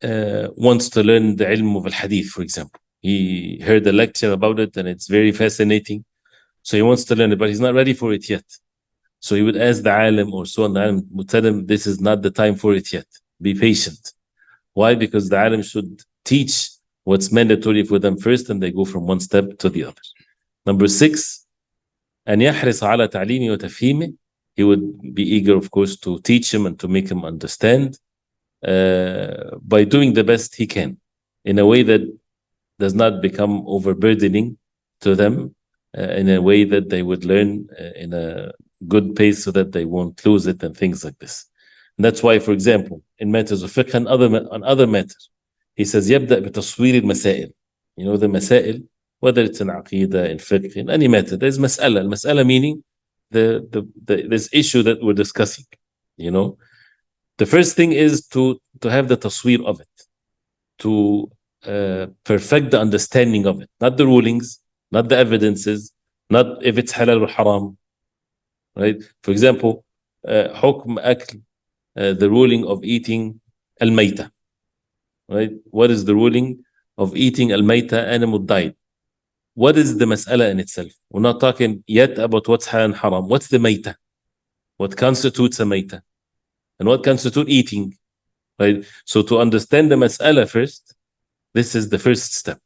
A: wants to learn the ilm of al-hadith, for example. He heard a lecture about it and it's very fascinating. So he wants to learn it, but he's not ready for it yet. So he would ask the alim or so on. The alim would tell him, this is not the time for it yet. Be patient. Why? Because the alim should teach what's mandatory for them first, and they go from one step to the other. Number 6, أن يحرص على تعليمه وتفهيمه. He would be eager, of course, to teach him and to make him understand by doing the best he can in a way that does not become overburdening to them, in a way that they would learn in a good pace so that they won't lose it and things like this. And that's why, for example, in matters of fiqh and other matters, he says يبدأ بتصوير المسائل. You know the masail, whether it's in aqidah, in fiqh, in any matter, there's mas'ala. Mas'ala meaning this issue that we're discussing. You know, the first thing is to have the tasweer of it, to perfect the understanding of it, not the rulings, not the evidences, not if it's halal or haram, right? For example, حكم أكل, the ruling of eating al-mayta, right? What is the ruling of eating al-mayta, animal died? What is the mas'ala in itself? We're not talking yet about what's halal and haram. What's the mayta? What constitutes a mayta? And what constitutes eating, right? So to understand the mas'ala first, this is the first step.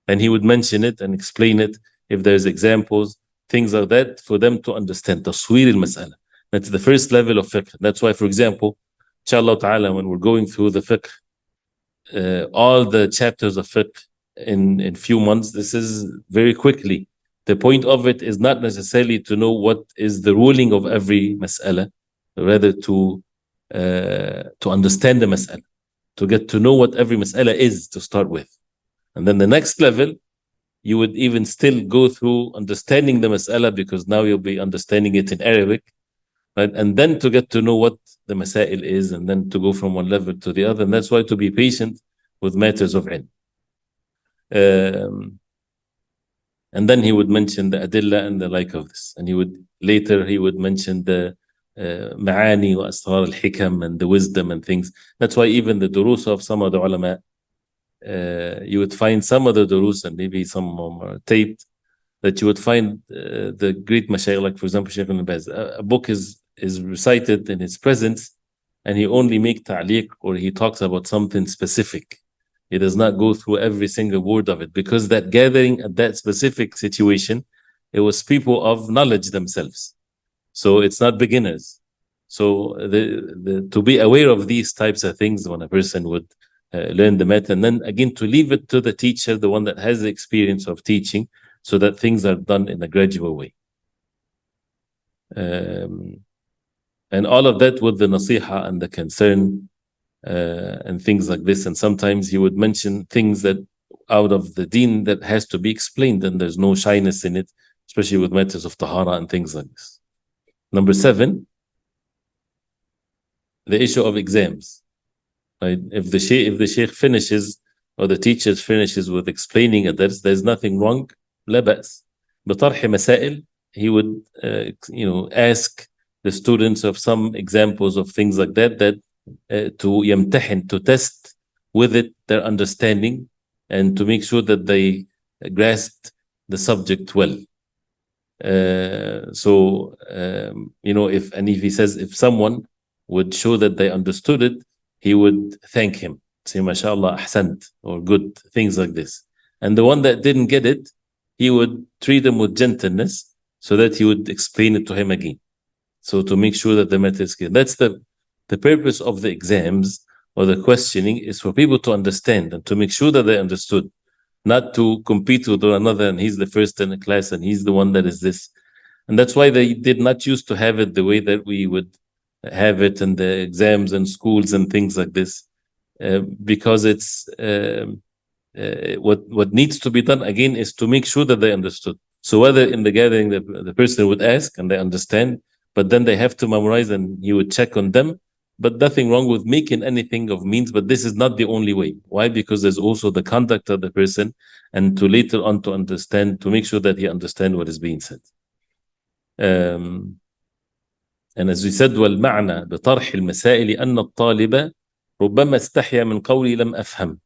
A: And he would mention it and explain it if there's examples, things like that, for them to understand. Tasweer al-mas'ala. That's the first level of fiqh. That's why, for example, inshallah ta'ala, when we're going through the fiqh, all the chapters of fiqh in few months, this is very quickly. The point of it is not necessarily to know what is the ruling of every mas'ala, rather to understand the mas'ala, to get to know what every mas'ala is to start with. And then the next level, you would even still go through understanding the mas'ala, because now you'll be understanding it in Arabic, right? And then to get to know what the masail is, and then to go from one level to the other. And that's why to be patient with matters of ilm. And then he would mention the adilla and the like of this. And he would mention the ma'ani wa asrar al-hikam, and the wisdom and things. That's why even the durus of some of the ulama, you would find some of the durus, and maybe some of them are taped, that you would find the great mashayikh, like for example Shaykh Ibn Baz, a book is recited in his presence, and he only make ta'liq, or he talks about something specific. He does not go through every single word of it, because that gathering at that specific situation, it was people of knowledge themselves. So it's not beginners. So to be aware of these types of things when a person would learn the math, and then again to leave it to the teacher, the one that has the experience of teaching, so that things are done in a gradual way. And all of that with the nasiha and the concern and things like this. And sometimes he would mention things that out of the deen that has to be explained, and there's no shyness in it, especially with matters of tahara and things like this. Number 7, the issue of exams. Right? If the sheikh finishes, or the teacher finishes with explaining a dars, there's nothing wrong. لا بأس. بطرح مسائل, he would ask the students of some examples of things like that to يمتحن, to test with it their understanding, and to make sure that they grasped the subject well. If he says, if someone would show that they understood it, he would thank him, say mashallah, ahsant, or good, things like this. And the one that didn't get it, he would treat him with gentleness, so that he would explain it to him again, so to make sure that the matter is clear. That's the purpose of the exams or the questioning, is for people to understand and to make sure that they understood, not to compete with one another, and he's the first in the class and he's the one that is this. And that's why they did not used to have it the way that we would have it in the exams and schools and things like this, because it's what needs to be done again is to make sure that they understood. So whether in the gathering the person would ask and they understand, but then they have to memorize, and you would check on them. But nothing wrong with making anything of means, but this is not the only way. Why? Because there's also the conduct of the person, and to later on to understand, to make sure that he understands what is being said. And as we said, والمعنى بطرح المسائل أن الطالب ربما استحيا من قولي لم أفهم.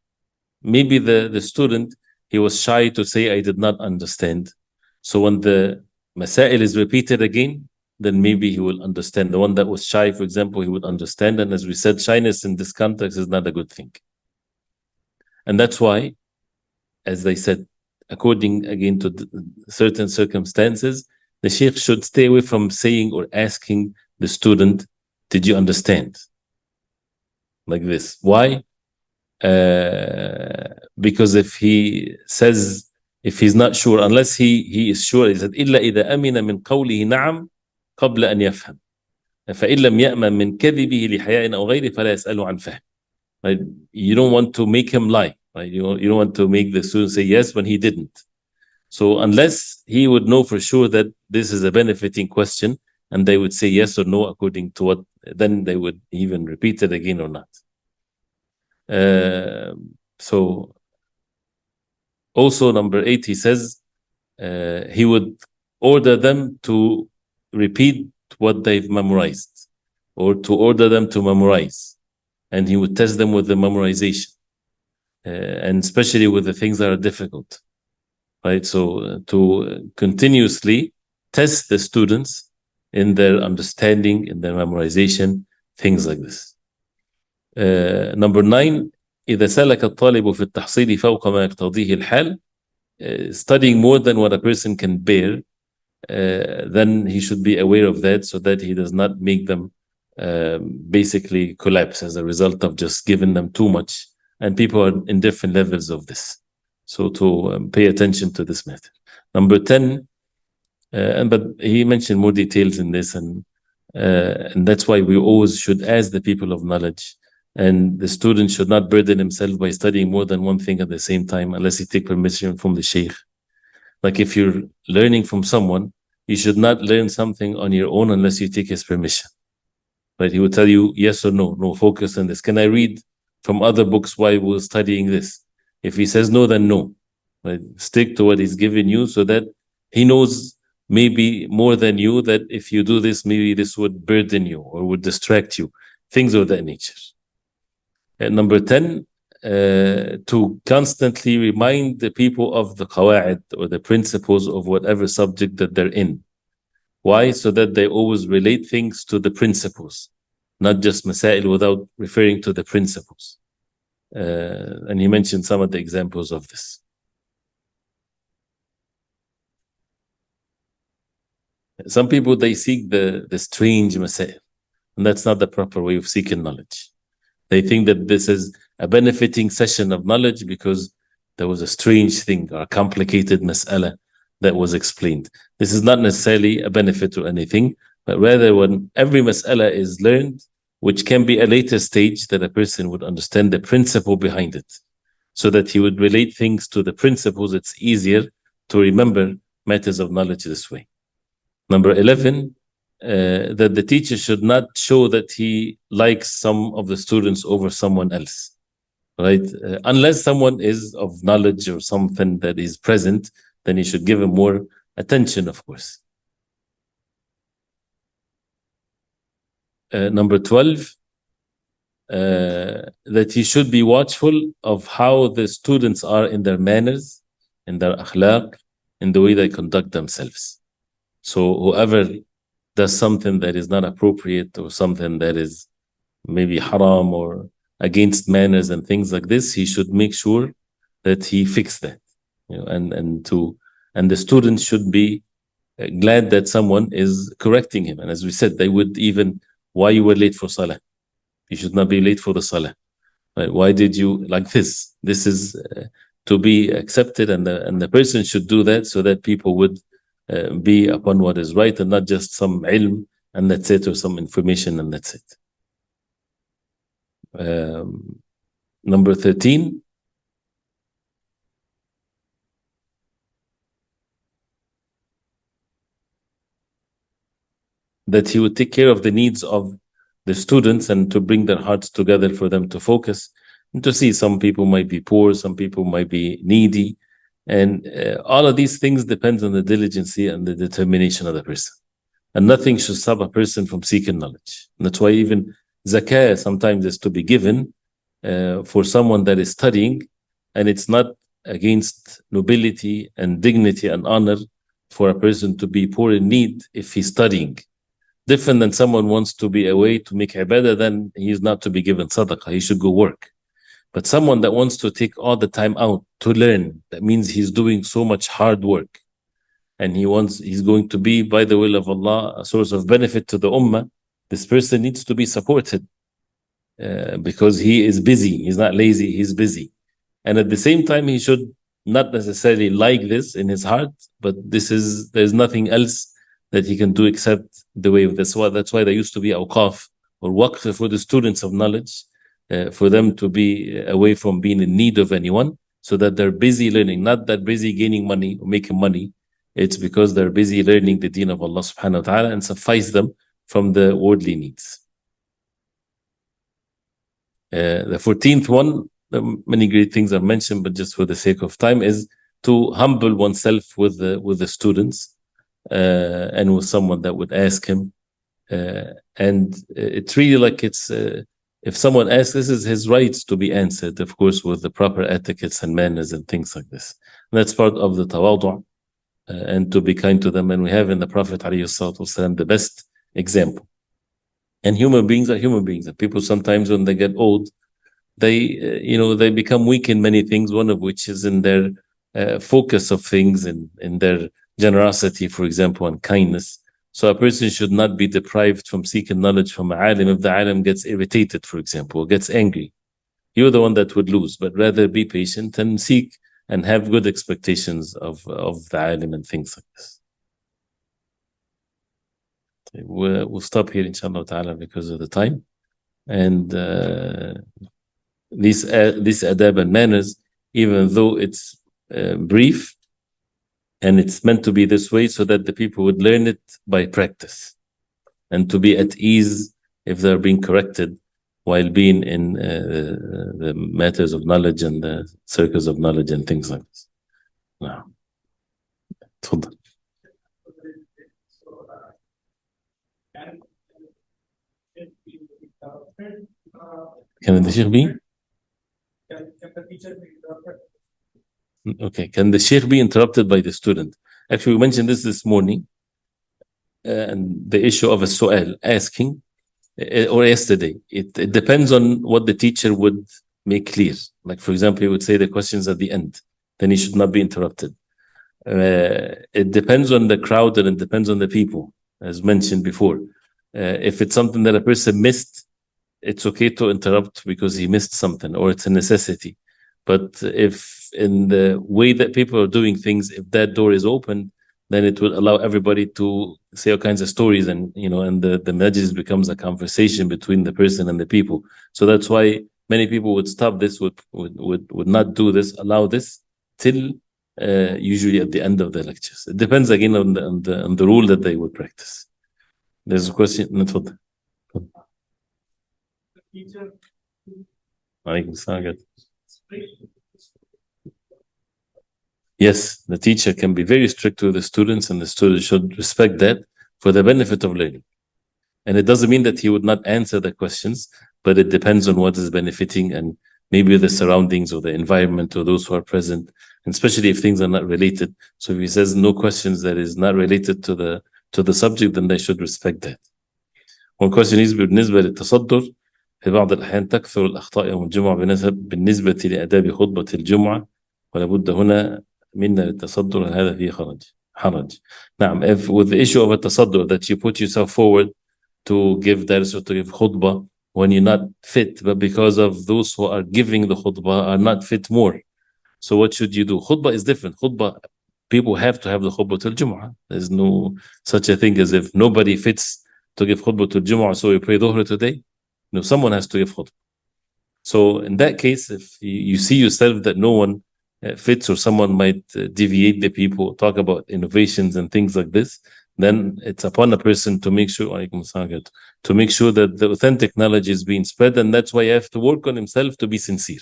A: Maybe the student, he was shy to say, I did not understand. So when the masail is repeated again, then maybe he will understand. The one that was shy, for example, he would understand. And as we said, shyness in this context is not a good thing. And that's why, as they said, according again to certain circumstances, the sheikh should stay away from saying or asking the student, did you understand? Like this. Why? Because if he says, if he's not sure, unless he is sure, he said, إلا إذا أمن من قوله نعم قبل أن يفهم. فإن لم يأمن من كذبه لحياء أو غيره فلا يسأله عن فهم. Right? You don't want to make him lie. Right? You don't want to make the student say yes when he didn't. So unless he would know for sure that this is a benefiting question, and they would say yes or no according to what, then they would even repeat it again or not. So also number 8, he says he would order them to repeat what they've memorized, or to order them to memorize, and he would test them with the memorization, and especially with the things that are difficult, right? So to continuously test the students in their understanding, in their memorization, things like this. Number 9, إذا سلك الطالب في التحصيل فوق ما يقتضيه الحال, studying more than what a person can bear, then he should be aware of that, so that he does not make them basically collapse as a result of just giving them too much. And people are in different levels of this. So to pay attention to this matter. Number 10, but he mentioned more details in this, and that's why we always should ask the people of knowledge. And the student should not burden himself by studying more than one thing at the same time, unless he take permission from the sheikh. Like if you're learning from someone, you should not learn something on your own unless you take his permission. Right? He will tell you yes or no. No, focus on this. Can I read from other books while we're studying this? If he says no, then no. Right? Stick to what he's given you, so that he knows maybe more than you that if you do this, maybe this would burden you or would distract you. Things of that nature. And number 10, to constantly remind the people of the qawa'id, or the principles of whatever subject that they're in. Why? So that they always relate things to the principles, not just masail without referring to the principles. And he mentioned some of the examples of this. Some people, they seek the strange masail. And that's not the proper way of seeking knowledge. They think that this is a benefiting session of knowledge because there was a strange thing or a complicated mas'ala that was explained. This is not necessarily a benefit or anything, but rather when every mas'ala is learned, which can be a later stage that a person would understand the principle behind it, so that he would relate things to the principles. It's easier to remember matters of knowledge this way. Number 11, that the teacher should not show that he likes some of the students over someone else, right? Unless someone is of knowledge or something that is present, then he should give him more attention, of course. Number 12, that he should be watchful of how the students are in their manners, in their akhlaq, in the way they conduct themselves. So whoever does something that is not appropriate or something that is maybe haram or against manners and things like this, he should make sure that he fix that. And the students should be glad that someone is correcting him. And as we said, they would even, why you were late for salah? You should not be late for the salah. Right? Why did you like this? This is to be accepted, and the person should do that so that people would be upon what is right and not just some ilm and that's it, or some information and that's it. Number 13, that he would take care of the needs of the students and to bring their hearts together for them to focus and to see some people might be poor, some people might be needy. And all of these things depends on the diligence and the determination of the person. And nothing should stop a person from seeking knowledge. And that's why even zakah sometimes is to be given for someone that is studying, and it's not against nobility and dignity and honor for a person to be poor in need if he's studying. Different than someone wants to be away to make ibadah, then he's not to be given sadaqah, he should go work. But someone that wants to take all the time out to learn, that means he's doing so much hard work. And he's going to be, by the will of Allah, a source of benefit to the ummah. This person needs to be supported because he is busy. He's not lazy, he's busy. And at the same time, he should not necessarily like this in his heart, but there's nothing else that he can do except the way of this. That's why there used to be awqaf or waqf for the students of knowledge, for them to be away from being in need of anyone, so that they're busy learning, not that busy gaining money or making money. It's because they're busy learning the deen of Allah subhanahu wa ta'ala and suffice them from the worldly needs. The 14th one, many great things are mentioned, but just for the sake of time, is to humble oneself with the students and with someone that would ask him. And it's really like if someone asks, this is his rights to be answered, of course, with the proper etiquettes and manners and things like this. And that's part of the tawadu', and to be kind to them. And we have in the Prophet ﷺ the best example. And human beings are human beings. And people sometimes, when they get old, they become weak in many things, one of which is in their focus of things, and in their generosity, for example, and kindness. So a person should not be deprived from seeking knowledge from an alim if the alim gets irritated, for example, or gets angry. You're the one that would lose, but rather be patient and seek and have good expectations of the alim and things like this. We'll stop here, inshallah ta'ala, because of the time. And these adab and manners, even though it's brief, and it's meant to be this way so that the people would learn it by practice and to be at ease if they're being corrected while being in the matters of knowledge and the circles of knowledge and things like this. Now, تفضل. Can the sheikh be? Okay, can the sheikh be interrupted by the student? Actually, we mentioned this morning, and the issue of a su'al, asking, or yesterday. It depends on what the teacher would make clear. Like, for example, he would say the questions at the end, then he should not be interrupted. It depends on the crowd and it depends on the people, as mentioned before. If it's something that a person missed, it's okay to interrupt because he missed something or it's a necessity. But if in the way that people are doing things, if that door is open, then it will allow everybody to say all kinds of stories, and and the majlis becomes a conversation between the person and the people. So that's why many people would stop this, would not do this, allow this till usually at the end of the lectures. It depends again on the rule that they would practice. There's a question. نتفضل. عليكم السلام. Yes, the teacher can be very strict with the students, and the students should respect that for the benefit of learning. And it doesn't mean that he would not answer the questions, but it depends on what is benefiting and maybe the surroundings or the environment or those who are present, and especially if things are not related. So if he says no questions that is not related to the subject, then they should respect that. One question is بالنسبة للتصدر في بعض الأحيان تكثر الأخطاء يوم الجمعة بالنسبة لآداب خطبة الجمعة ولا بد هنا منا للتصدر هذا فيه حرج. نعم, if with the issue of a تصدر that you put yourself forward to give dars or to give khutbah when you're not fit, but because of those who are giving the khutbah are not fit more. So what should you do? Khutbah is different. Khutbah, people have to have the khutbah till Jumu'ah. There's no such a thing as if nobody fits to give khutbah till Jumu'ah, so we pray Dhuhr today. No, someone has to give khutbah. So in that case, if you see yourself that no one fits or someone might deviate the people, talk about innovations and things like this, then it's upon a person to make sure that the authentic knowledge is being spread, and that's why you have to work on himself to be sincere.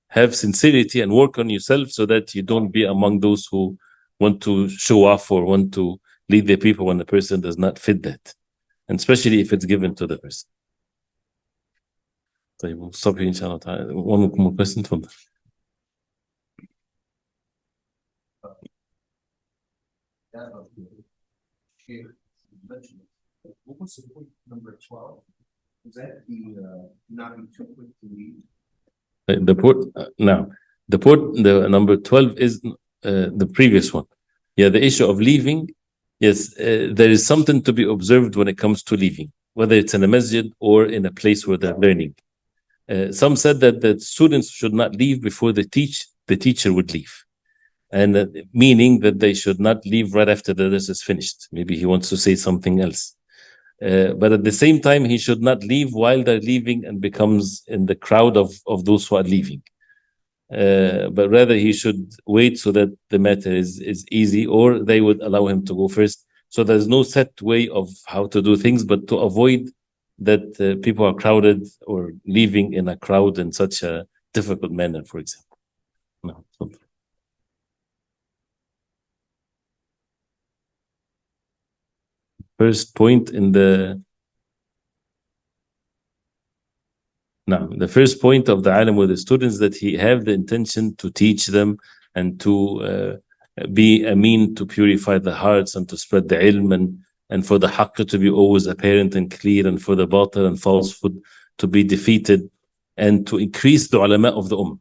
A: Have sincerity and work on yourself so that you don't be among those who want to show off or want to lead the people when the person does not fit that, and especially if it's given to the person. طيب, we'll stop here inshallah ta'ala. One more question, تفضل.
B: What was the point number 12? Was that the not be too quick to leave?
A: The number 12 is the previous one. Yeah, the issue of leaving. Yes, there is something to be observed when it comes to leaving, whether it's in a masjid or in a place where they're learning. Some said that the students should not leave before the teacher would leave. And meaning that they should not leave right after the lesson is finished. Maybe he wants to say something else. But at the same time, he should not leave while they're leaving and becomes in the crowd of those who are leaving. But rather he should wait so that the matter is easy, or they would allow him to go first. So there's no set way of how to do things, but to avoid that people are crowded or leaving in a crowd in such a difficult manner, for example. No. First point in the first point of the alim with the students, that he have the intention to teach them and to be a mean to purify the hearts and to spread the ilm, and for the haqq to be always apparent and clear, and for the batil and falsehood to be defeated, and to increase the ulama of the ummah.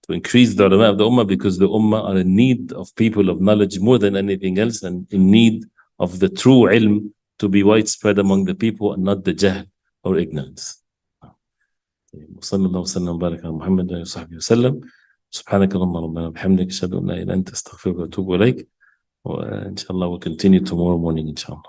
A: To increase the ulama of the ummah, because the ummah are in need of people of knowledge more than anything else, and in need of the true ilm to be widespread among the people, and not the jahl or ignorance. وصلى الله وسلم وبارك على محمد وصحبه وسلم. سبحانك اللهم ربنا وبحمدك أشهد أن لا إله إلا أنت أستغفرك وأتوب إليك. وإن شاء الله we'll continue tomorrow morning إن شاء الله.